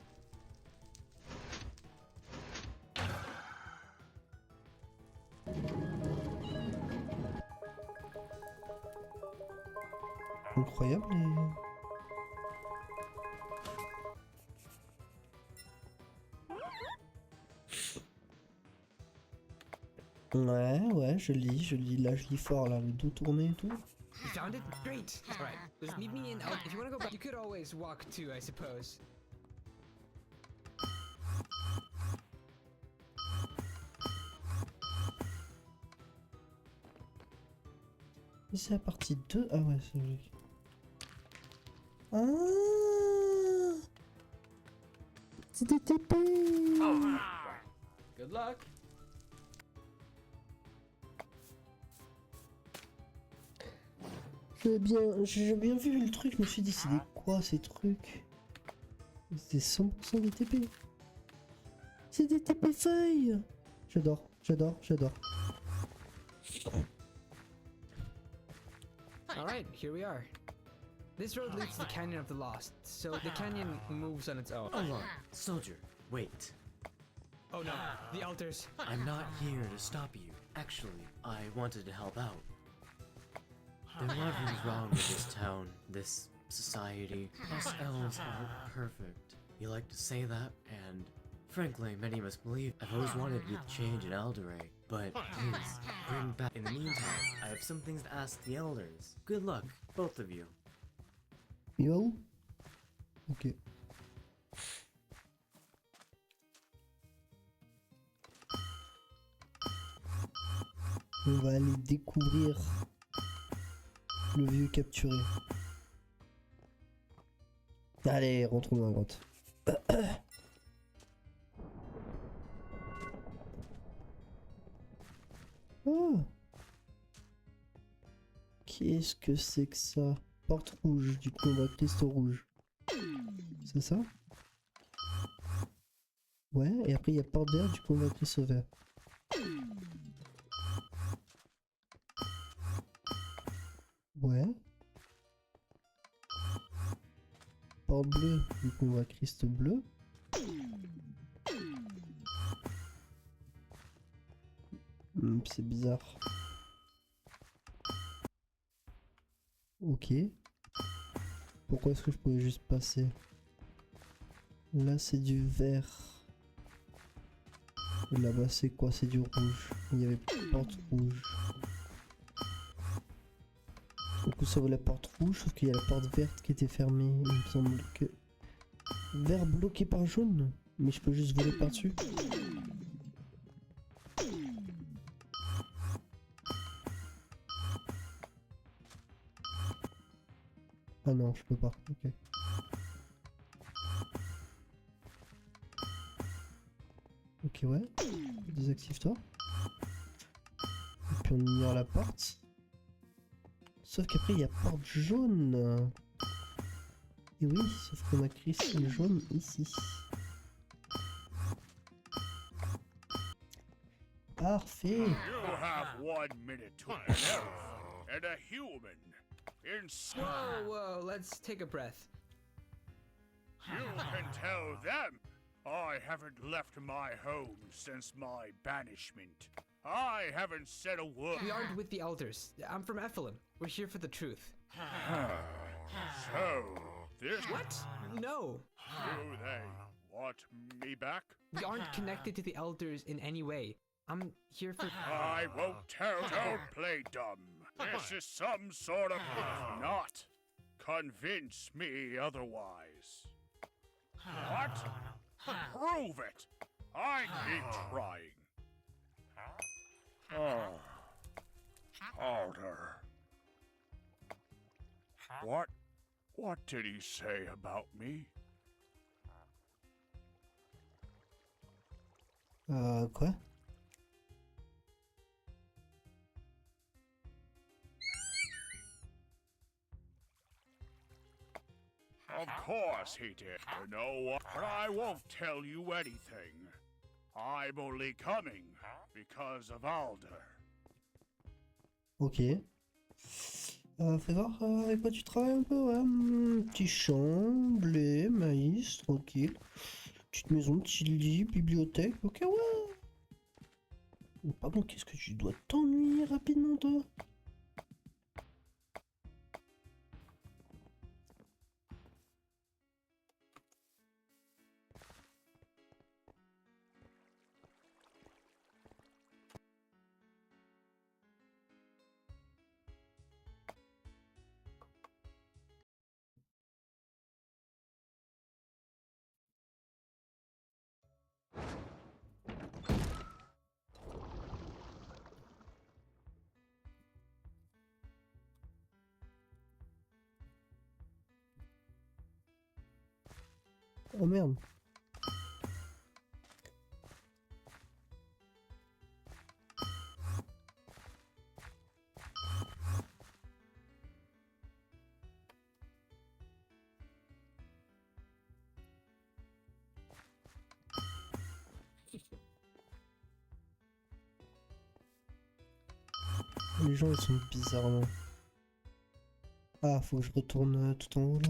Incroyable les... Ouais, je lis, là je lis fort là, le dos tourné et tout. You found it? Great! Alright, just meet me in... If you wanna go back, you could always walk too, I suppose. C'est la partie 2? Ah ouais, c'est logique. Ah, c'est des TP. Good luck. J'ai bien vu le truc, je me suis dit, c'est des quoi ces trucs? C'est 100% des TP. C'est des TP feuilles. J'adore, j'adore, j'adore. Alright, here we are. This road leads to the Canyon of the Lost, so the canyon moves on its own. Hold on, soldier, wait. Oh no, the altars. I'm not here to stop you. Actually, I wanted to help out. There are a lot of things wrong with this town, this society. Us elves aren't perfect. You like to say that, and frankly, many must believe. I've always wanted to change in Eldoray, but please, bring back. In the meantime, I have some things to ask the elders. Good luck, both of you. Il va où? Ok. On va aller découvrir le vieux capturé. Allez, rentrons dans la grotte. Oh. Qu'est-ce que c'est que ça? Porte rouge, du coup on va cristaux rouge. C'est ça? Ouais, et après il y a porte verte, du coup on va cristaux vert. Ouais. Porte bleue, du coup on va cristaux bleu. C'est bizarre. Ok. Pourquoi est-ce que je pouvais juste passer? Là c'est du vert. Et là-bas c'est quoi? C'est du rouge. Il y avait porte rouge. Du coup ça vaut la porte rouge, sauf qu'il y a la porte verte qui était fermée. Il me semble que... Vert bloqué par jaune? Mais je peux juste voler par-dessus? Ah non, je peux pas. Ok. Ok, ouais. Désactive-toi. Et puis on ignore la porte. Sauf qu'après il y a porte jaune. Et oui, sauf qu'on a cristal jaune ici. Parfait. You have 1 minute to an elf and a human. Whoa, whoa, let's take a breath. You can tell them I haven't left my home since my banishment. I haven't said a word. We aren't with the elders. I'm from Effelin. We're here for the truth. So, this... What? No. Do they want me back? We aren't connected to the elders in any way. I'm here for... I won't tell. Don't play dumb. This is some sort of... Not. Convince me otherwise. What? Prove it. I keep trying. Oh. Alder. What did he say about me? Quoi? Of course he did. You know what? But I won't tell you anything. I'm only coming because of Alder. Ok. Fais voir avec quoi tu travailles un peu, ouais. Petit champ, blé, maïs, tranquille. Petite maison, petit lit, bibliothèque, ok, ouais. Par contre, qu'est-ce que tu dois t'ennuyer rapidement, toi? Oh merde. Les gens ils sont bizarrement. Ah, faut que je retourne tout en haut là.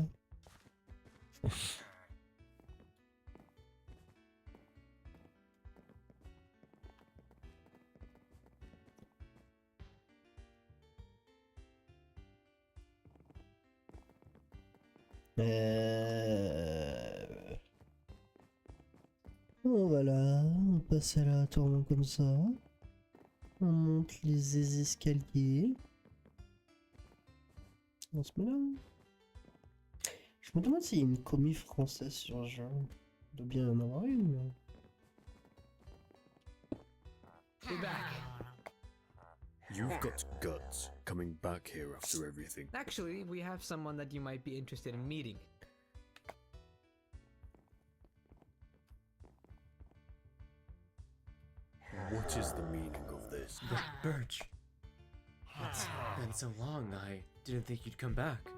Bon, voilà, on passe aléatoirement comme ça. On monte les escaliers. On se met là. Je me demande s'il y a une commis française sur ce jeu. Il doit bien y en avoir une. Mais... Be back. You've got guts coming back here after everything. Actually, we have someone that you might be interested in meeting. What is the meaning of this? Birch. It's been so long, I didn't think you'd come back.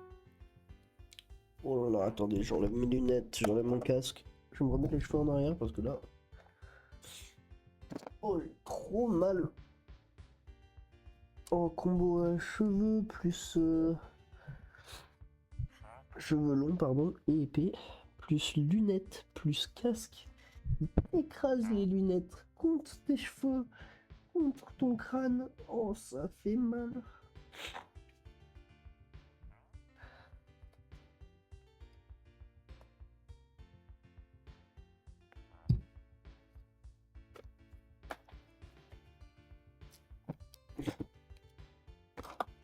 Oh là là, attendez, j'enlève mes lunettes, j'enlève mon casque. Je vais me remettre les cheveux en arrière parce que là... Oh, j'ai trop mal. Oh, combo cheveux plus... Cheveux longs, pardon, et épée. Plus lunettes, plus casque. Écrase les lunettes contre tes cheveux, contre ton crâne. Oh, ça fait mal.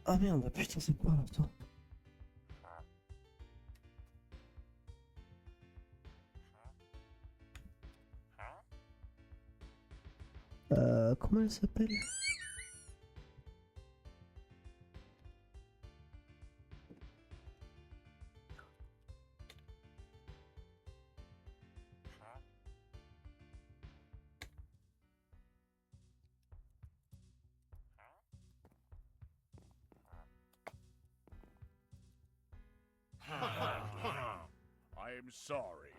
Ah merde, putain, c'est quoi là, toi? Comment elle s'appelle? I'm sorry,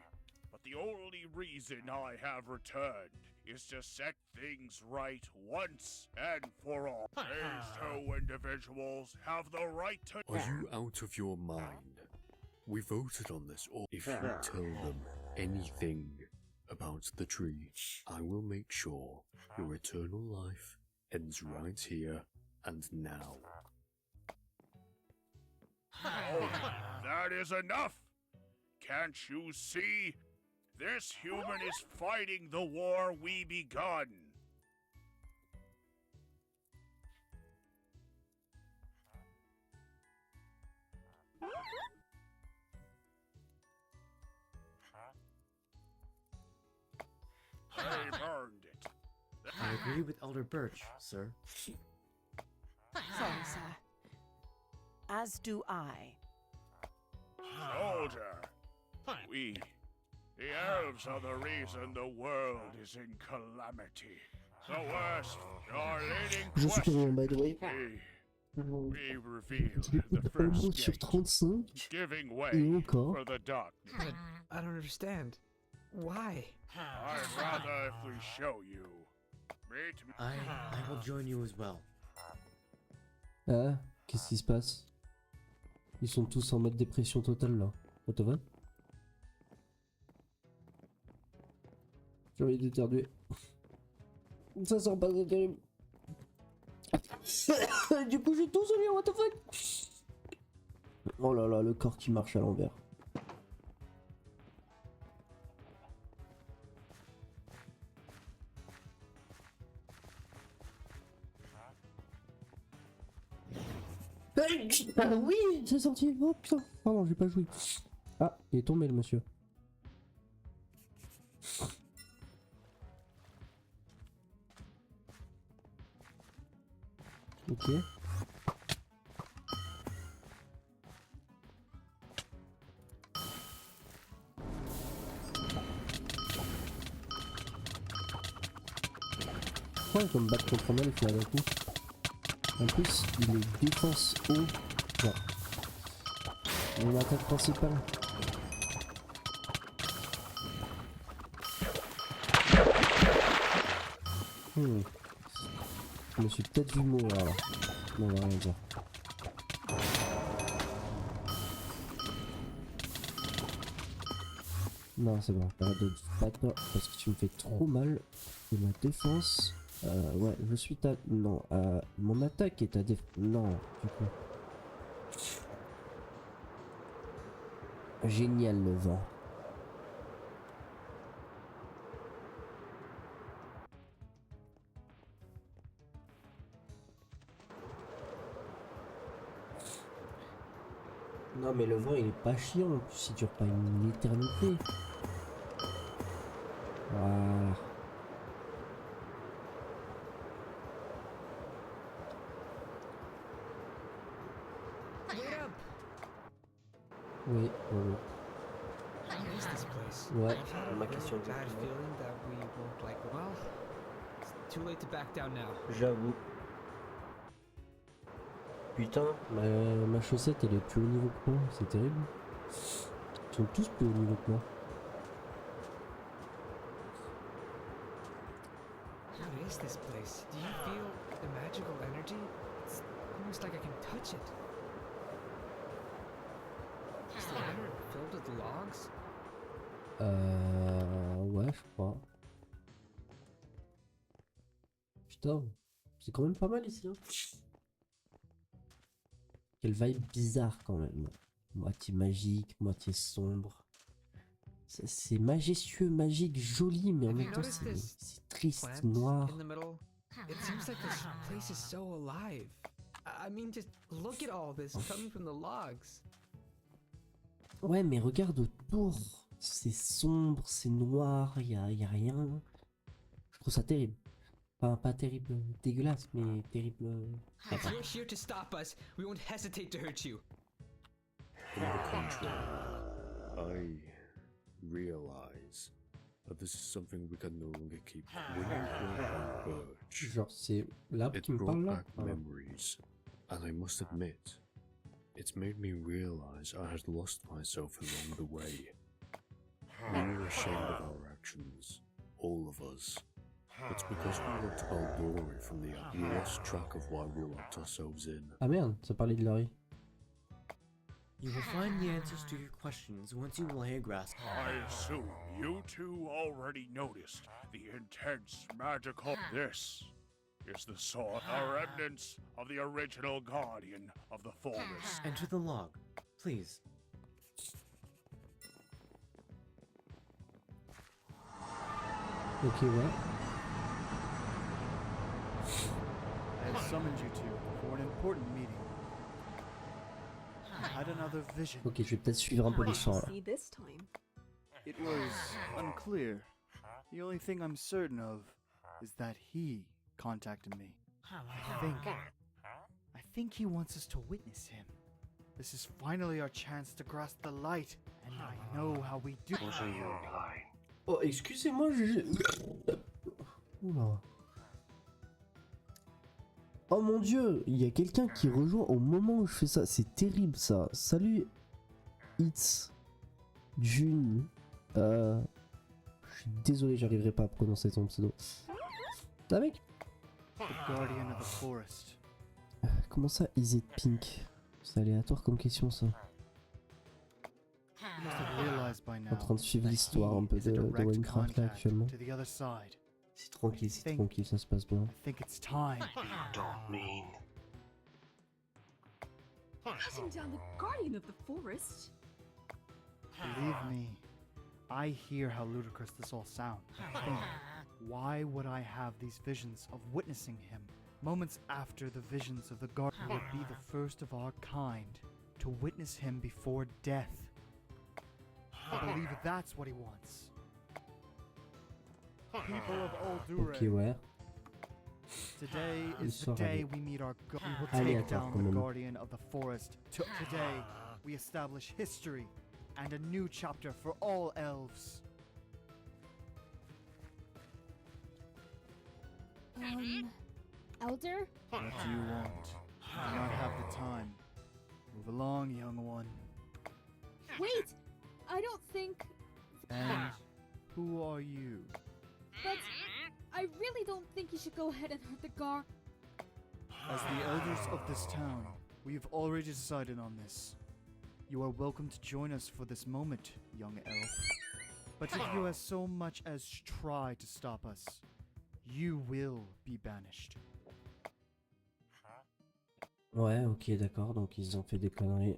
but the only reason I have returned is to set things right once and for all. These two individuals have the right to— Are you out of your mind? We voted on this, or if you tell them anything about the tree, I will make sure your eternal life ends right here and now. Oh, that is enough! Can't you see? This human is fighting the war we begun. They burned it. I agree with Elder Birch, sir. Sorry, sir. As do I. Soldier, we, the elves, are the reason the world is in calamity. The worst, your leading Je suis question. by the way. We revealed the Un first mot sur gate, 35. giving Et way encore. for the darkness. I don't understand. Why? I'd rather if we show you. Meet me. I will join you as well. Ah, qu'est-ce qui se passe? Ils sont tous en mode dépression totale là. What the fuck? J'ai envie d'éternuer. Ça sent pas très terrible. Du coup j'ai tout sonné, what the fuck? Oh là là, le corps qui marche à l'envers. Ah oui, c'est sorti. Oh putain. Pardon, j'ai pas joué. Ah, il est tombé le monsieur. Ok. Ouais, je vais me battre contre un elfe là d'un coup. En plus, il est défense haut. Genre. Mon attaque principale. Je me suis peut-être vu mourir là. Non, on va rien dire. Non, c'est bon, arrête de te battre parce que tu me fais trop mal. Et ma défense. Ouais, je suis ta. Non, mon attaque est ta défense. Non, du coup. Génial le vent. Non mais le vent il est pas chiant en plus, il dure pas une éternité. Voilà. Oui, oui. What is this place? Ouais, I've had ma a question very bad exactement. feeling that we won't like it. Well, it's too late to back down now. J'avoue. Putain, ma chaussette elle est plus haut niveau que moi, c'est terrible. Ils sont tous plus haut niveau que moi. What is this place? Do you feel the magical energy? It's almost like I can touch it. Is the air filled with logs? Ouais, je crois. Putain, c'est quand même pas mal ici. Hein. Quelle vibe bizarre quand même. Moitié magique, moitié sombre. C'est majestueux, magique, joli, mais en même temps c'est triste, noir. In the middle. It seems like this place is so alive. I mean, just look at all this coming from the logs. Ouais, mais regarde autour. C'est sombre, c'est noir, y a rien. Je trouve ça terrible. Enfin, pas terrible, dégueulasse, mais terrible. If you're here to stop us, we won't hesitate to hurt you. On the contrary, I realize that this is something we can no longer keep. When you brought back Birch, Genre, c'est l'arbre it qui me brought parle là. back memories, and I must admit, it's made me realize I had lost myself along the way. We were ashamed of our actions, all of us. It's because we want to tell Dory from the up. We lost track of why we locked ourselves in. Ah merde, ça parlait de Laurie. You will find the answers to your questions once you lay a grasp. I assume you two already noticed the intense magical. This is the sword, the remnants of the original guardian of the forest. Enter the log, please. Ok, ouais. I have summoned you two for an important meeting. I had another vision. Ok, je vais peut-être suivre un peu l'histoire là. this time? It was unclear. The only thing I'm certain of is that he contacted me. I think he wants us to witness him. This is finally our chance to grasp the light, and I know how we do. What are you implying? Oh, excusez-moi, Oula. Oh mon dieu, il y a quelqu'un qui rejoint au moment où je fais ça. C'est terrible ça. Salut, It's June. Je suis désolé, j'arriverai pas à prononcer ton pseudo. Ah mec. The guardian of the forest. Comment ça, Is It Pink? C'est aléatoire comme question ça. You must have realized by now En train de suivre that l'histoire he un peu is a de direct Minecraft là contact actuellement. to the other side. C'est tranquille, ça se passe bien. I think it's time. Don't mean. Hunting down the guardian of the forest? Believe me, I hear how ludicrous this all sounds. Think, why would I have these visions of witnessing him? Moments after the visions of the guardian would be the first of our kind to witness him before death. I believe that's what he wants. People of Oldure, Ok, ouais. today is the Histoire day we meet our we will take aléatoire down quand the même. guardian of the forest. Today we establish history and a new chapter for all elves. Elder? What do you want? I do not have the time. Move along, young one. Wait! I don't think. And who are you? But I really don't think you should go ahead and hurt the guard. As the elders of this town, we have already decided on this. You are welcome to join us for this moment, young elf. But if you as so much as try to stop us, you will be banished. Ouais, ok, d'accord, donc ils ont fait des conneries.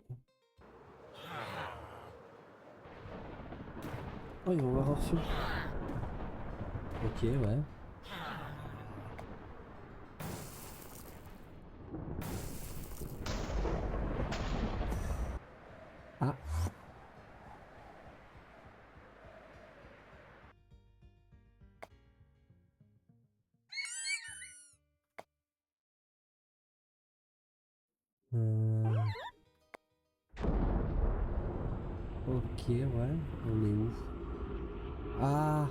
Oh, ils vont voir Orpheus. Ok, ouais. Ah. Ok, ouais. On est où? Ah!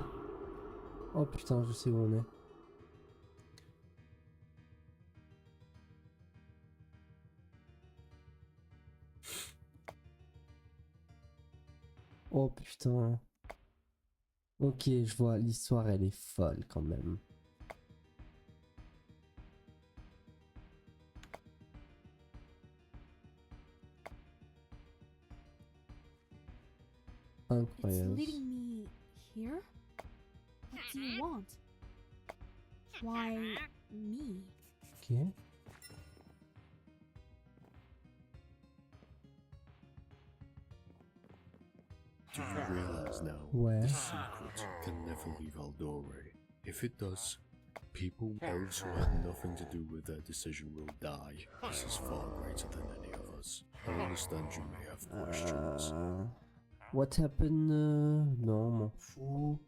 Oh putain, je sais où on est. Oh putain. Ok, je vois, l'histoire elle est folle quand même. It's Incroyable. leading me here? What do you want? Why me? Ok. Do you realize now Ouais. this secret can never leave Aldore? If it does, people, elves who had nothing to do with their decision will die. This is far greater than any of us. I understand you may have questions. What happened? Non, m'en fous.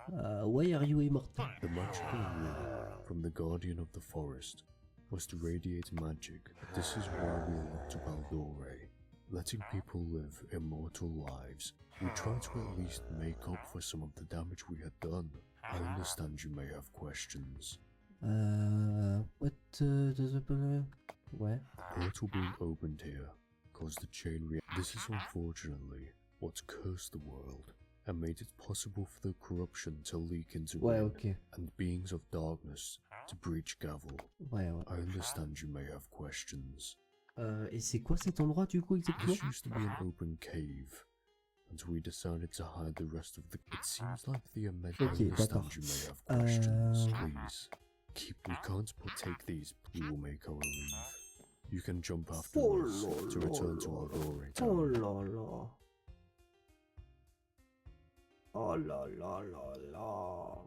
Why are you immortal? The magical rule from the guardian of the forest was to radiate magic. This is why we look to Baldore. Letting people live immortal lives, we try to at least make up for some of the damage we had done. I understand you may have questions. What does it... Ouais. The portal being opened here caused the chain reaction. This is unfortunately what's cursed the world and made it possible for the corruption to leak into Ouais, wind ok. and beings of darkness to breach Gavel. Ouais, ouais. I understand you may have questions. Et c'est quoi cet endroit du coup exactement? This used to be an open cave, and we decided to hide the rest of the. It seems like the immense. I Ok, d'accord. understand you may have questions. Please, we can't take these. We will make our leave. You can jump afterwards to return to Aldore. Oh là là. Oh là là là là.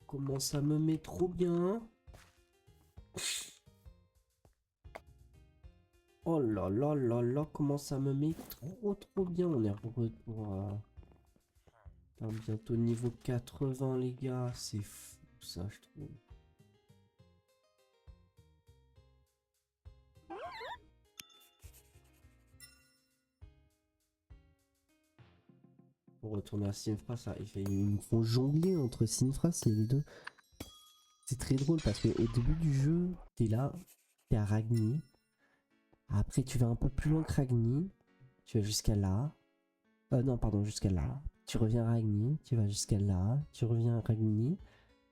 Comment ça me met trop bien. Oh là là là là, comment ça me met trop bien. On est de retour à bientôt niveau 80 les gars. C'est fou ça je trouve. Pour retourner à Sinfra, ça, ils me font jongler entre Sinfra et les deux. C'est très drôle parce que au début du jeu, t'es là, t'es à Ragni. Après, tu vas un peu plus loin que Ragni. Tu vas jusqu'à là. Non, pardon, jusqu'à là. Tu reviens à Ragni. Tu vas jusqu'à là. Tu reviens à Ragni.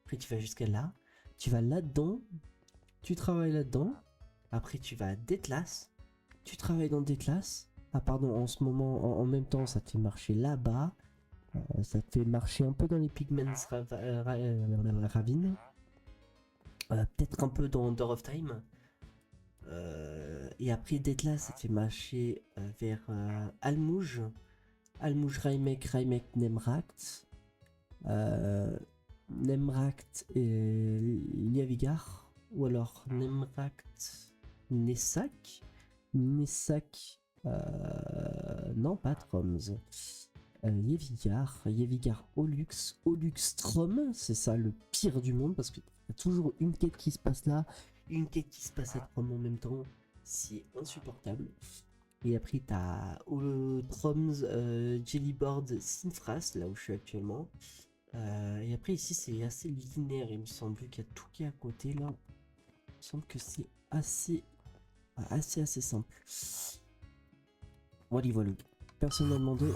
Après, tu vas jusqu'à là. Tu vas là-dedans. Tu travailles là-dedans. Après, tu vas à Détlas. Tu travailles dans Détlas. Ah, pardon, en ce moment, en même temps, ça te fait marcher là-bas. Ça te fait marcher un peu dans les Pigments Ravine. Peut-être un peu dans Door of Time. Et après Détlas, ça te fait marcher vers Almouge. Almouge, Raimek, Nemract. Nemract et Liavigar. Ou alors Nemract, Nessac. Nessac. Non, pas Troms. Yevigar, Olux, Olux-Trom, c'est ça le pire du monde parce qu'il y a toujours une quête qui se passe là, une quête qui se passe à Trom en même temps, c'est insupportable. Et après t'as Troms, Jellyboard, Sinfras, là où je suis actuellement. Et après ici c'est assez linéaire, il me semble qu'il y a tout qui est à côté là. Il me semble que c'est assez simple. Voilà. Personne m'a demandé,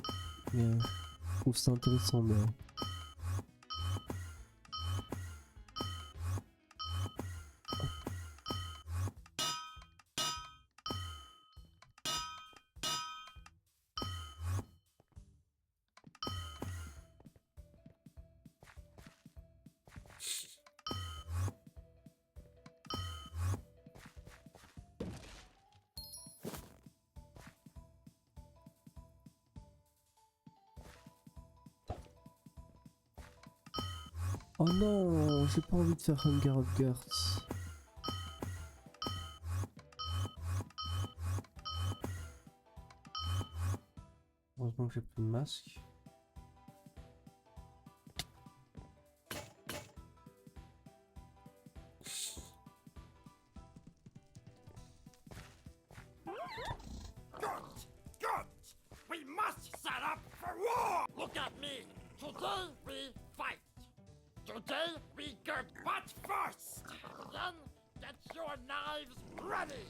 mais je trouve ça intéressant. Mais... Oh non, j'ai pas envie de faire Hunger of Girls. Heureusement que j'ai plus de masque. Good! We must set up for war! Look at me! Today we fight! Today we get but first! Then get your knives ready!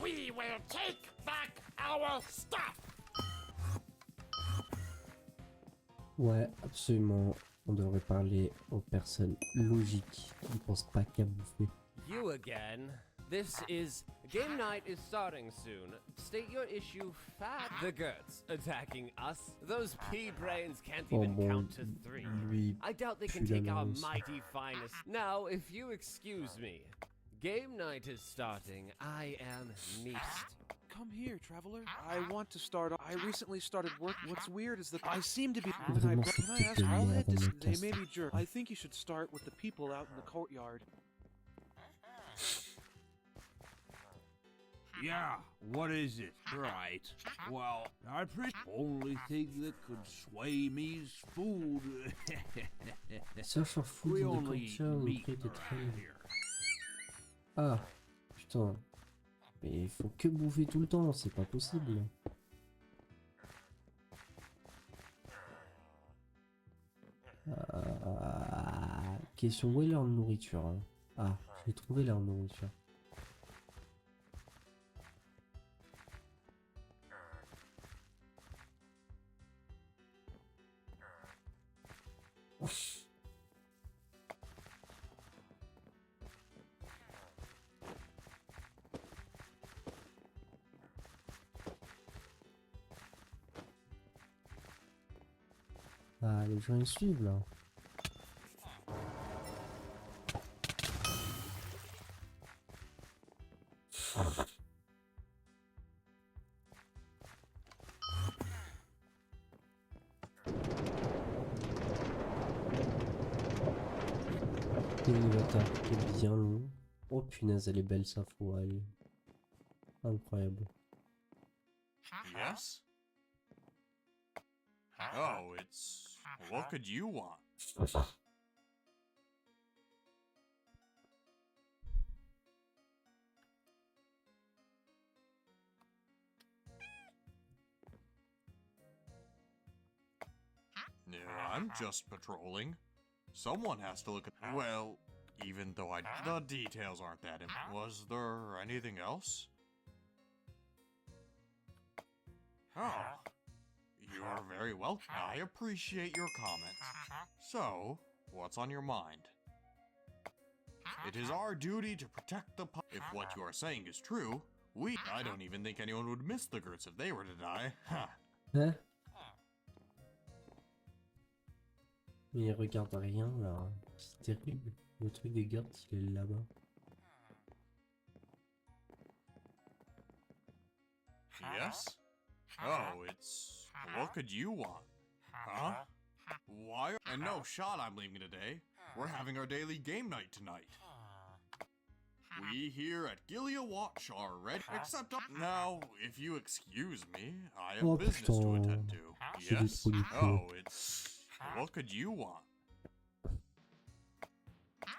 We will take back our stuff! Ouais, absolument. On devrait parler aux personnes logiques qui ne pensent pas qu'à bouffer. You again? This is... Game night is starting soon. State your issue fat. The Gerts attacking us? Those pea brains can't Oh even bon, count to 3. lui, I doubt they can pue la take our main aussi. mighty finest. Now, if you excuse me, game night is starting. I am next. Come here, traveler. I want to start. I recently started work. What's weird is that I seem to be. Vraiment, Can I c'est ask? peut-être I'll le head meilleur this. de They mes may be castes. jerks. I think you should start with the people out in the courtyard. Yeah, what is it? Right. Well, I only thing that could sway me's food. Ça, je fous We des only eat courtiers meat auprès des around trains. here. Ah, putain. Mais il faut que bouffer tout le temps, c'est pas possible. Question, où est leur nourriture hein? Ah, j'ai trouvé leur nourriture. Ah, les gens ils suivent là. L'élévateur qui est bien long. Oh punaise, elle est belle sa fois, elle est incroyable. Yes? Oh, it's... What could you want? Yeah, I'm just patrolling. Someone has to look at... Well, even though the details aren't that Was there anything else? Oh. You are very welcome. I appreciate your comment. So, what's on your mind? It is our duty to protect the If what you are saying is true, I don't even think anyone would miss the Gerts if they were to die. Hein? Mais il regarde rien là. C'est terrible. Le truc des gardes, il est là-bas. Yes? Oh, it's... What could you want? Huh? Why? And no shot I'm leaving today. We're having our daily game night tonight. We here at Gilia Watch are ready. Except now, if you excuse me, I have Oh, business to putain. attend to. J'ai des Yes? trous du cul. Oh, it's... What could you want?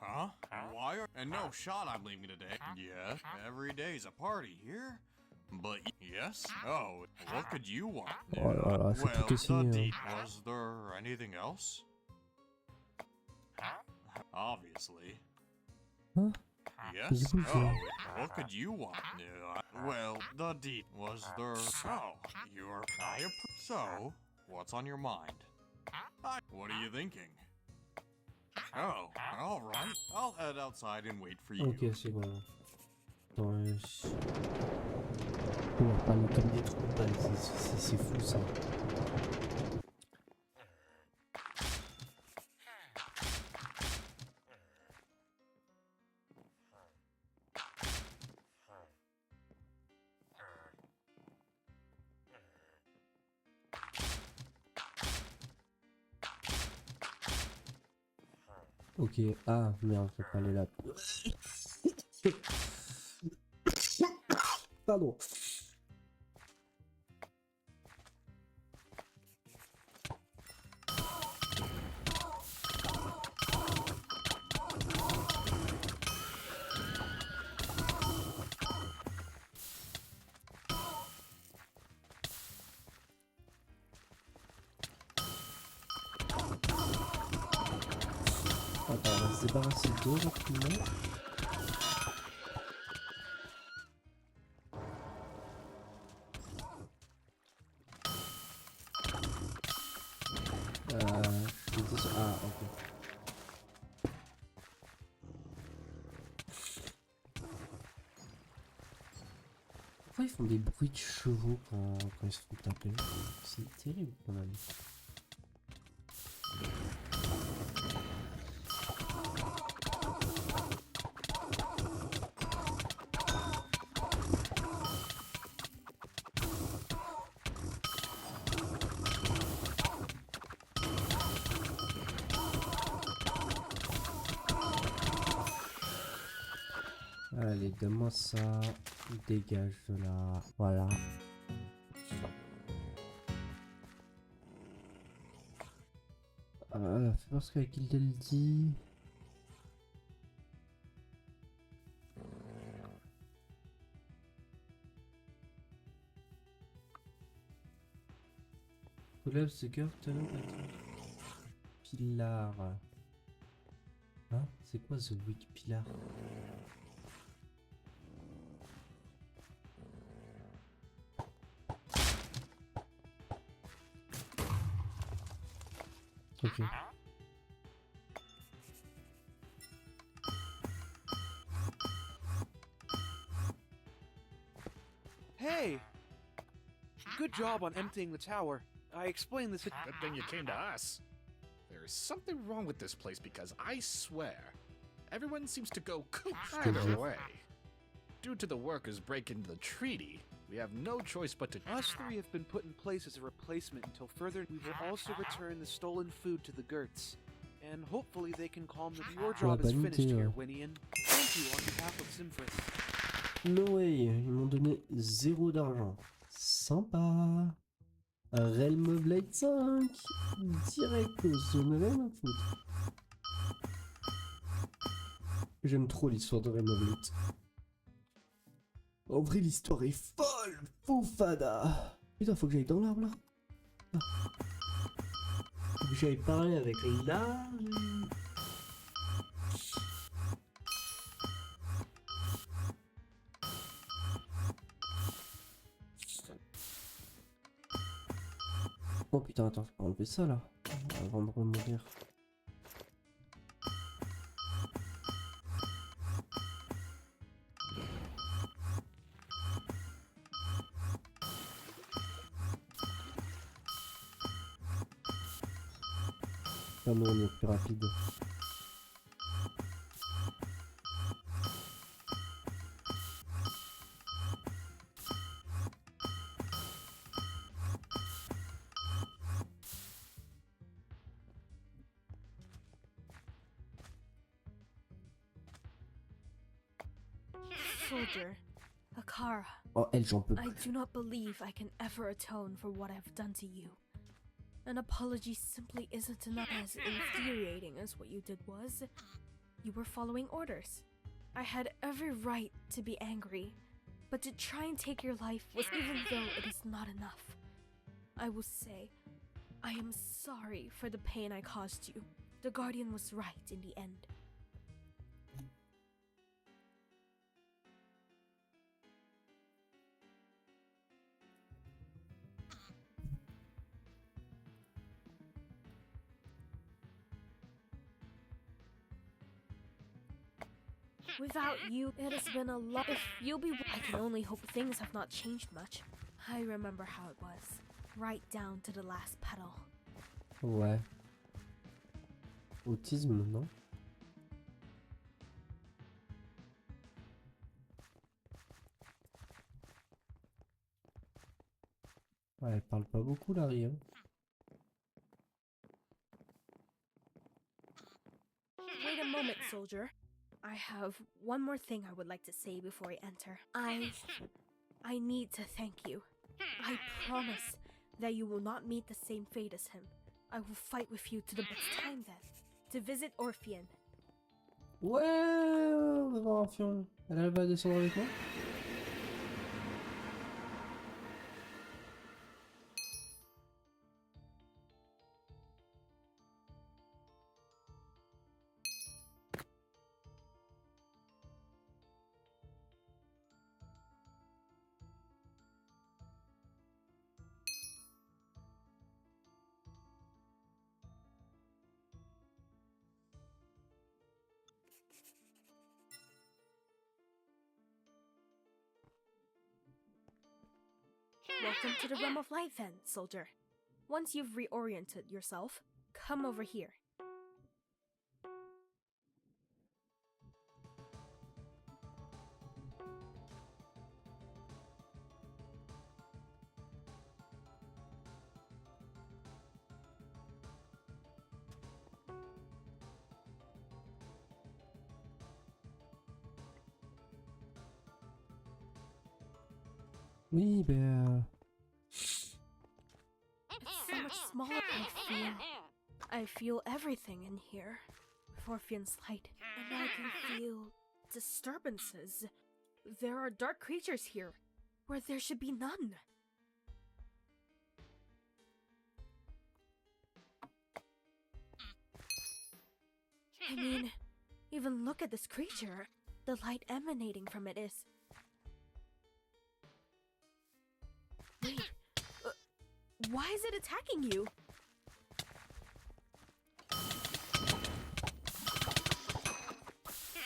Huh? Why are... And no shot I'm leaving today. Yeah, every day's a party here. But yes? Oh, what could you want? Oh là là, c'est tout essayé. Was there anything else? Obviously. Huh? Yes? Du coup, Oh, what could you want? Well, the deed was there. Oh, you're... So, what's on your mind? What are you thinking? Oh, alright. I'll head outside and wait for you. Ok, c'est bon. Attends, on va parler comme des trous, bah, c'est fou ça. Ok, ah merde, je vais pas aller là. Pardon. Attends, on va se débarrasser d'eau rapidement. Ah, ok. Pourquoi ils font des bruits de chevaux quand ils se font taper? C'est terrible quand même. Allez, donne-moi ça. Dégage de là. Voilà. Fais voir ce qu'avec il dit. Collève ce cœur, Pilar. Hein? C'est quoi The Weak Pilar? Ok. Hey! Good job on emptying the tower. I explained this. Good thing you came to us. There's something wrong with this place because I swear, everyone seems to go either way. Due to the workers breaking the treaty, we have no choice but to. Us three have been put in place as a replacement until further. We will also return the stolen food to the Gertz. And hopefully they can calm them. Your job is finished here, Winian. Thank you on behalf of Simfris. No way, ils m'ont donné 0 d'argent. Sympa. Realm Blade 5. Direct, je n'ai rien à foutre. J'aime trop l'histoire de Realm Blade. En vrai, l'histoire est folle, foufada. Putain, faut que j'aille dans l'arbre là. Ah. Faut que j'aille parler avec l'arbre. Oh putain, attends, je peux enlever ça là, avant de mourir. Ah non, on est plus rapide. Soldier, Akara. Oh, elle, j'en peux I plus. do not believe I can ever atone for what I've done to you. An apology simply isn't enough. As infuriating as what you did was, you were following orders. I had every right to be angry, but to try and take your life was, even though it is not enough. I will say, I am sorry for the pain I caused you. The Guardian was right in the end. Without you, it has been a lot. If you'll be, I can only hope things have not changed much. I remember how it was, right down to the last petal. Ouais. Autisme, non? Ouais, elle parle pas beaucoup, Larry, hein. Wait Soldier, I have one more thing I would like to say before I enter. I need to thank you. I promise that you will not meet the same fate as him. I will fight with you to the best time then, to visit Orpheon. Ouais, on va voir Orpheon. Elle va descendre avec moi. Welcome to the Realm of Light then, Soldier. Once you've reoriented yourself, come over here. Oui, ben... It's so much smaller, I feel everything in here. Orpheon's light. And I can feel disturbances. There are dark creatures here, where there should be none. I mean, even look at this creature. The light emanating from it is... Wait, why is it attacking you?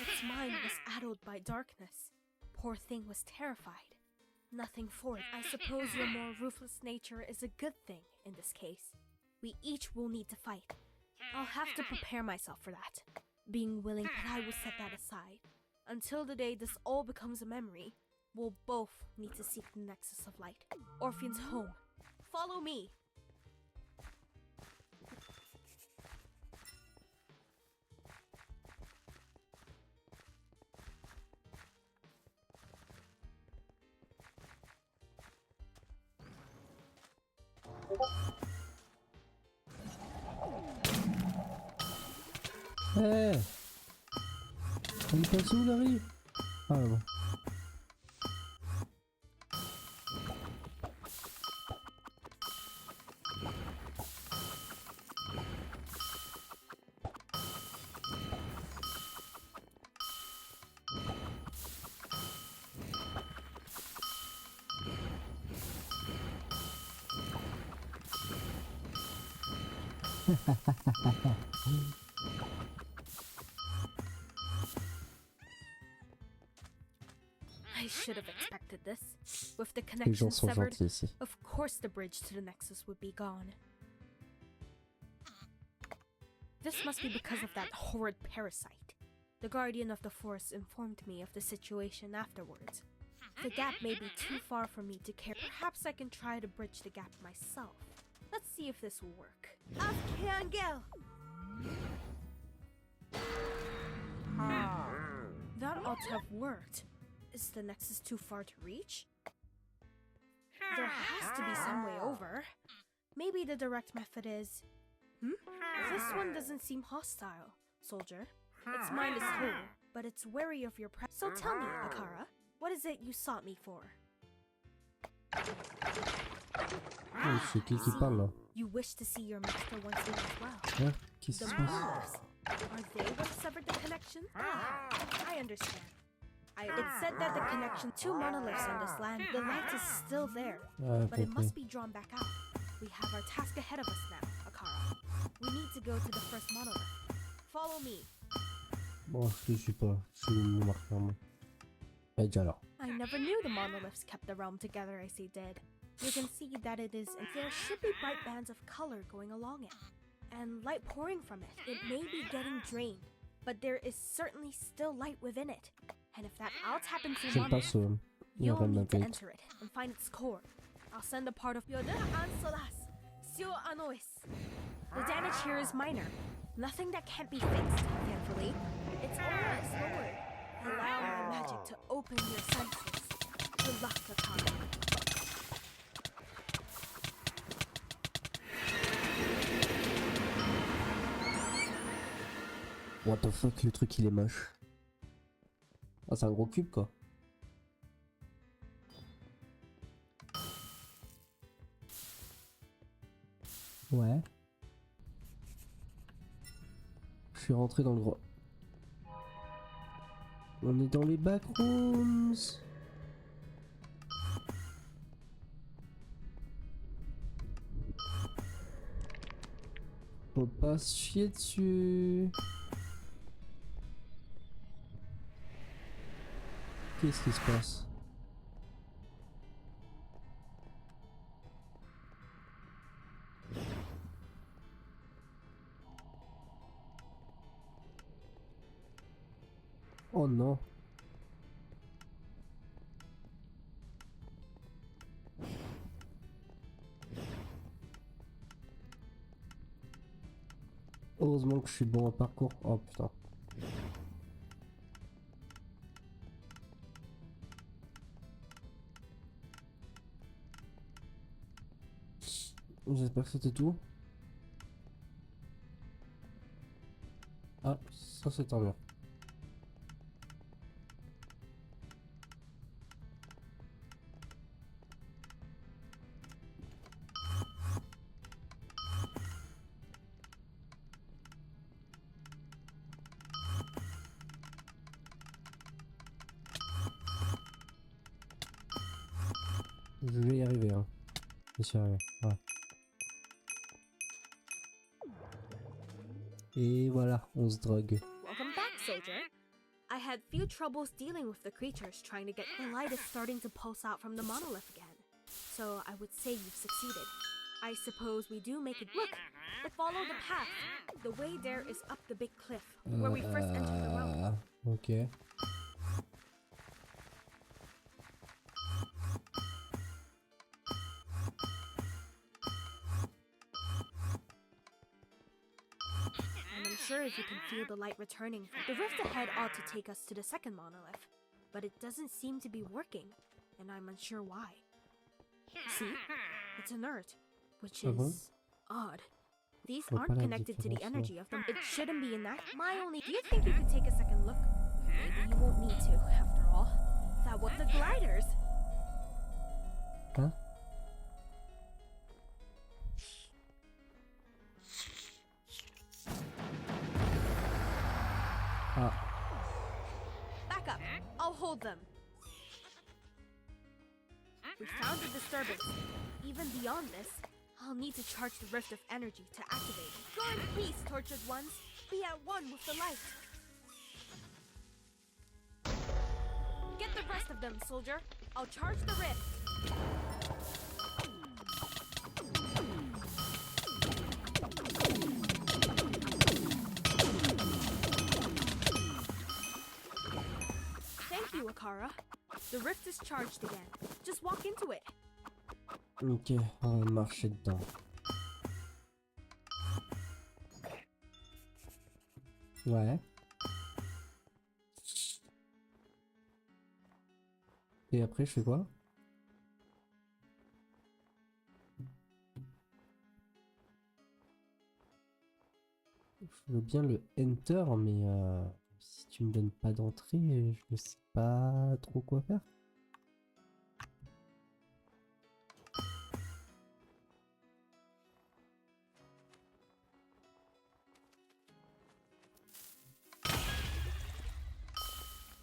Its mind was addled by darkness. Poor thing was terrified. Nothing for it. I suppose your more ruthless nature is a good thing in this case. We each will need to fight. I'll have to prepare myself for that. Being willing, but I will set that aside. Until the day this all becomes a memory, we'll both need to seek the Nexus of Light. Orpheon's home. Follow me! Eh, il passe où, Larry? Ah, là-bas. I should have expected this. With the connection severed, of course the bridge to the Nexus would be gone. This must be because of that horrid parasite. The Guardian of the Forest informed me of the situation afterwards. The gap may be too far for me to carry. Perhaps I can try to bridge the gap myself. Let's see if this will work. Archangel! That ought to have worked. Is the Nexus too far to reach? There has to be some way over. Maybe the direct method is... This one doesn't seem hostile, Soldier. Its mind is whole, but it's wary of your presence. So tell me, Akara, what is it you sought me for? Oh, c'est qui parle là? You wish to see your master once again as well. Hein? Qu'est-ce qui se passe? Are they what severed the connection? I understand. It said that the connection to monoliths on this land, the light is still there, but it must be drawn back out. We have our task ahead of us now, Akara. We need to go to the first monolith. Follow me. Bon, je suis pas. Je me marque vraiment. Et déjà là. I never knew the monoliths kept the realm together as they did. You can see that it is, and there should be bright bands of color going along it, and light pouring from it. It may be getting drained, but there is certainly still light within it. And if that out happens in monolith, you'll need to enter it and find its core. I'll send a part of Yoda Ansolas, Sio Anois. The damage here is minor. Nothing that can't be fixed, thankfully. Its aura is lowered. Allow my magic to open your senses. Good luck, Akara. What the fuck, le truc il est moche. Ah, c'est un gros cube quoi. Ouais. Je suis rentré dans le gros. On est dans les backrooms. Faut pas se chier dessus. Qu'est-ce qui se passe? Oh non. Heureusement que je suis bon en parcours. Oh putain. J'espère que c'était tout. Ah, ça c'est un mur. Je vais y arriver, hein. Je suis arrivé, ouais. Et voilà, on se drogue. Welcome back, soldier. I had few troubles dealing with the creatures trying to get. The light is starting to pulse out from the monolith again. So I would say you've succeeded. I suppose we do make it. Look! Follow the path. The way there is up the big cliff, where we first entered the road. Ok. I'm unsure if you can feel the light returning. The rift ahead ought to take us to the second monolith, but it doesn't seem to be working, and I'm unsure why. See? It's inert, which is odd. These aren't connected to the energy of them. It shouldn't be in that. My only. Do you think you could take a second look? Maybe you won't need to, after all. That was the gliders. Huh? Ah. Back up. I'll hold them. We found a disturbance. Even beyond this, I'll need to charge the rift of energy to activate it. Go in peace, tortured ones. Be at one with the light. Get the rest of them, soldier. I'll charge the rift. Thank you, Akara. The rift is charged again. Just walk into it. Ok, on va marcher dedans. Ouais. Et après, je fais quoi? Je veux bien le enter, mais si tu me donnes pas d'entrée, je sais pas trop quoi faire.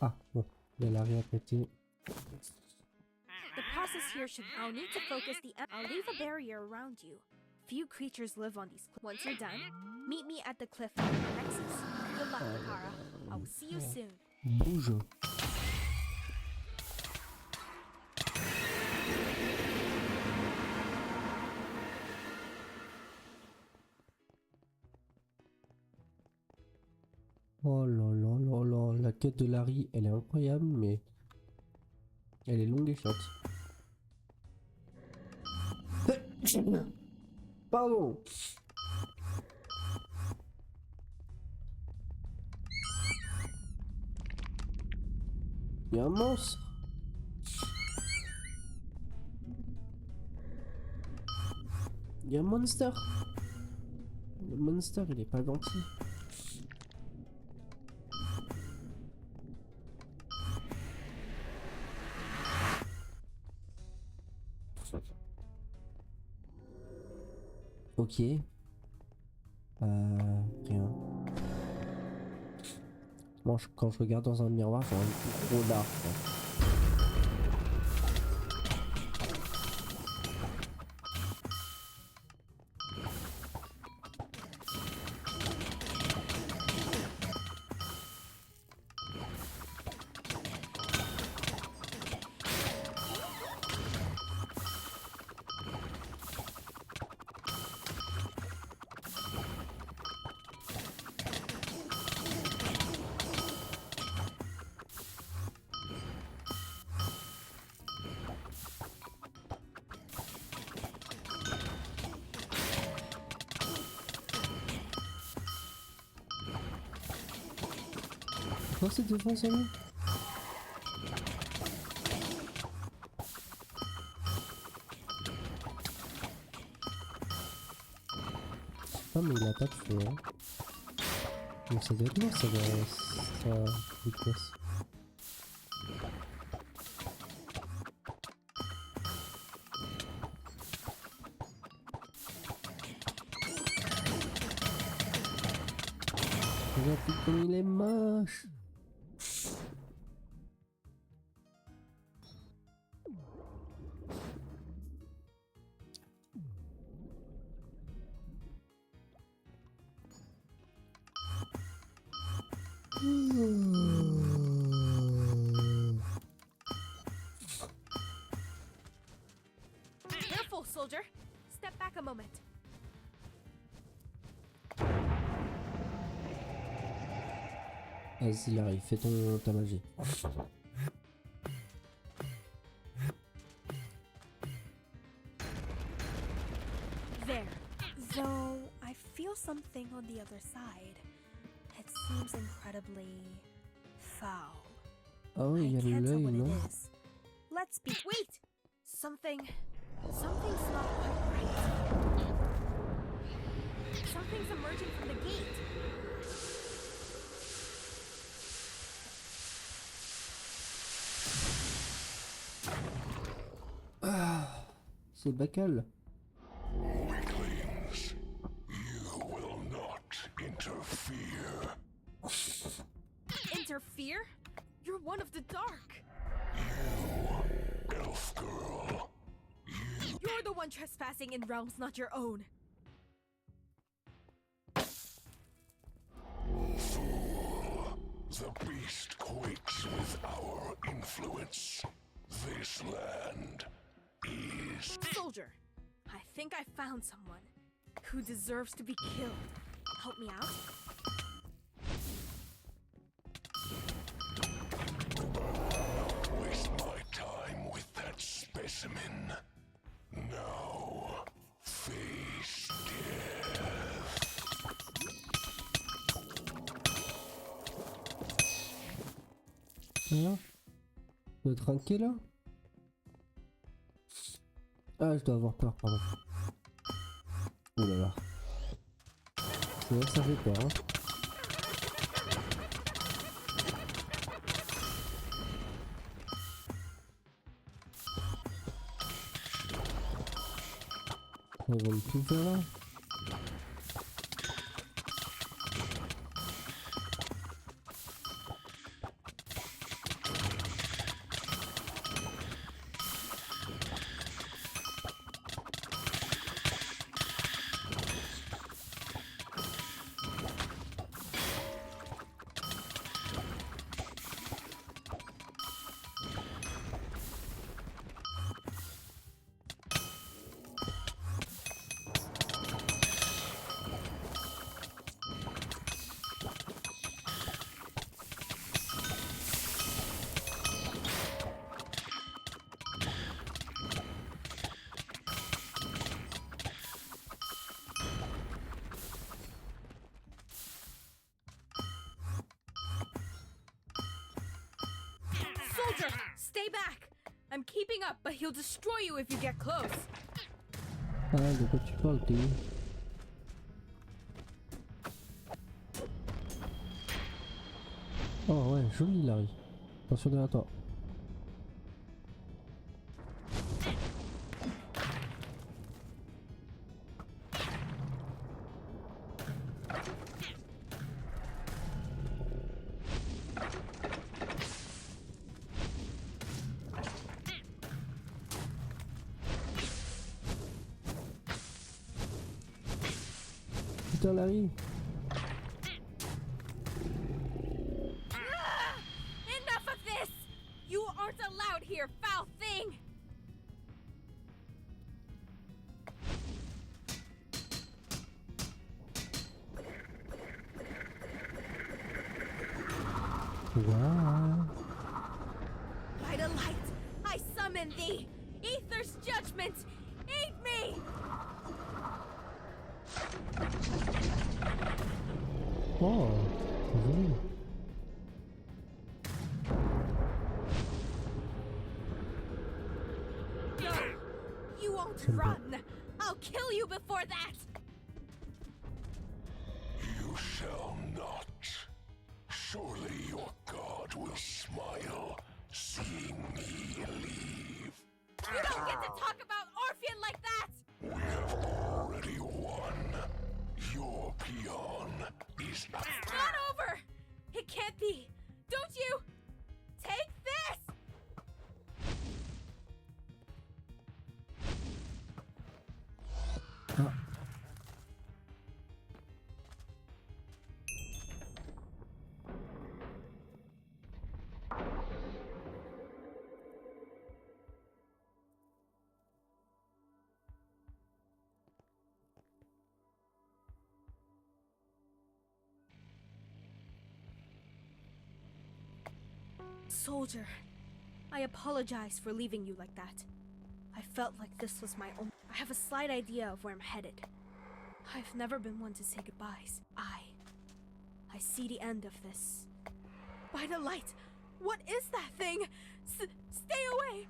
Ah, bon, il y a l'arrêt à côté. The process here should. I'll need to focus the. I'll leave a barrier around you. Few creatures live on these cliffs. Once you're done, meet me at the cliff near the nexus. Good luck, Akara. I will see you soon. Bouge. Oh là là là là, la quête de Larry, elle est incroyable, mais elle est longue et chiante. Pardon. a un monstre. Il y a un monster. Le monster, il est pas gentil. Ok. Rien. Moi, quand je regarde dans un miroir, j'ai un gros dard. Quoi cette défense, ami? Ah mais il a pas de feu hein. Donc ça doit être lourd ça vitesse. Regarde comme il est moche. Careful, soldier. Step back a moment. Vas-y Larry, fais ta magie. There. Though I feel something on the other side. It seems incredibly foul. Oh oui, il y a Can't tell l'œil, what non? it is. Let's be. Wait! Something's not quite right. Something's emerging from the gate. Ah, c'est Bacal. Weaklings, you will not interfere. Interfere? You're one of the dark. You, elf girl. You're the one trespassing in realms not your own. Fool. The beast quakes with our influence. This land is... Soldier, I think I found someone who deserves to be killed. Help me out? Waste my time with that specimen. Now, face death. Hein? Je dois trinquer là? Ah, je dois avoir peur, pardon. Oh là là. C'est vrai que ça fait peur, hein. Ils vont tout faire là. Soldier, stay back! I'm keeping up, but he'll destroy you if you get close. Ah, de quoi tu parles, t'es où? Oh ouais, joli Larry. Attention derrière toi. Putain Larry. Enough of this! You aren't allowed here, foul thing! Wow. By the light, I summon thee! Aether's judgment! Aid me! Oh, joli. No! You won't Simple. run! I'll kill you before that! You shall not. Surely your god will smile, seeing me leave. You don't get to talk about Orpheon like that! We have already won. Your peon is It's not over! It can't be! Don't you? Take this! Ah. Soldier, I apologize for leaving you like that. I felt like this was my own. I have a slight idea of where I'm headed. I've never been one to say goodbyes. I see the end of this. By the light, what is that thing? Stay away!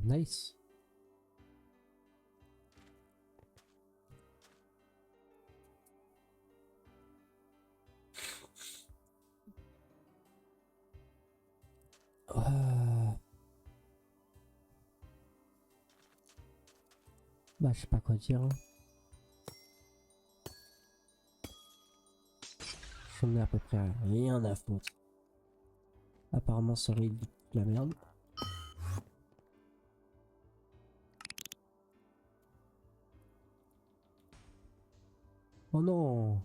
Nice. Bah, je sais pas quoi dire. Hein. J'en ai à peu près rien à foutre. Apparemment, ça aurait dit la merde. Oh non!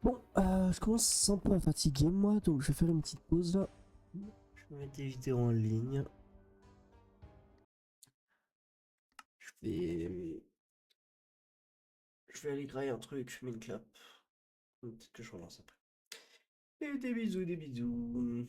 Bon, je commence un peu à fatiguer moi, donc je vais faire une petite pause là. Je vais mettre des vidéos en ligne. Je vais aller grailler un truc, fumer une clope. Peut-être que je relance après. Et des bisous, des bisous.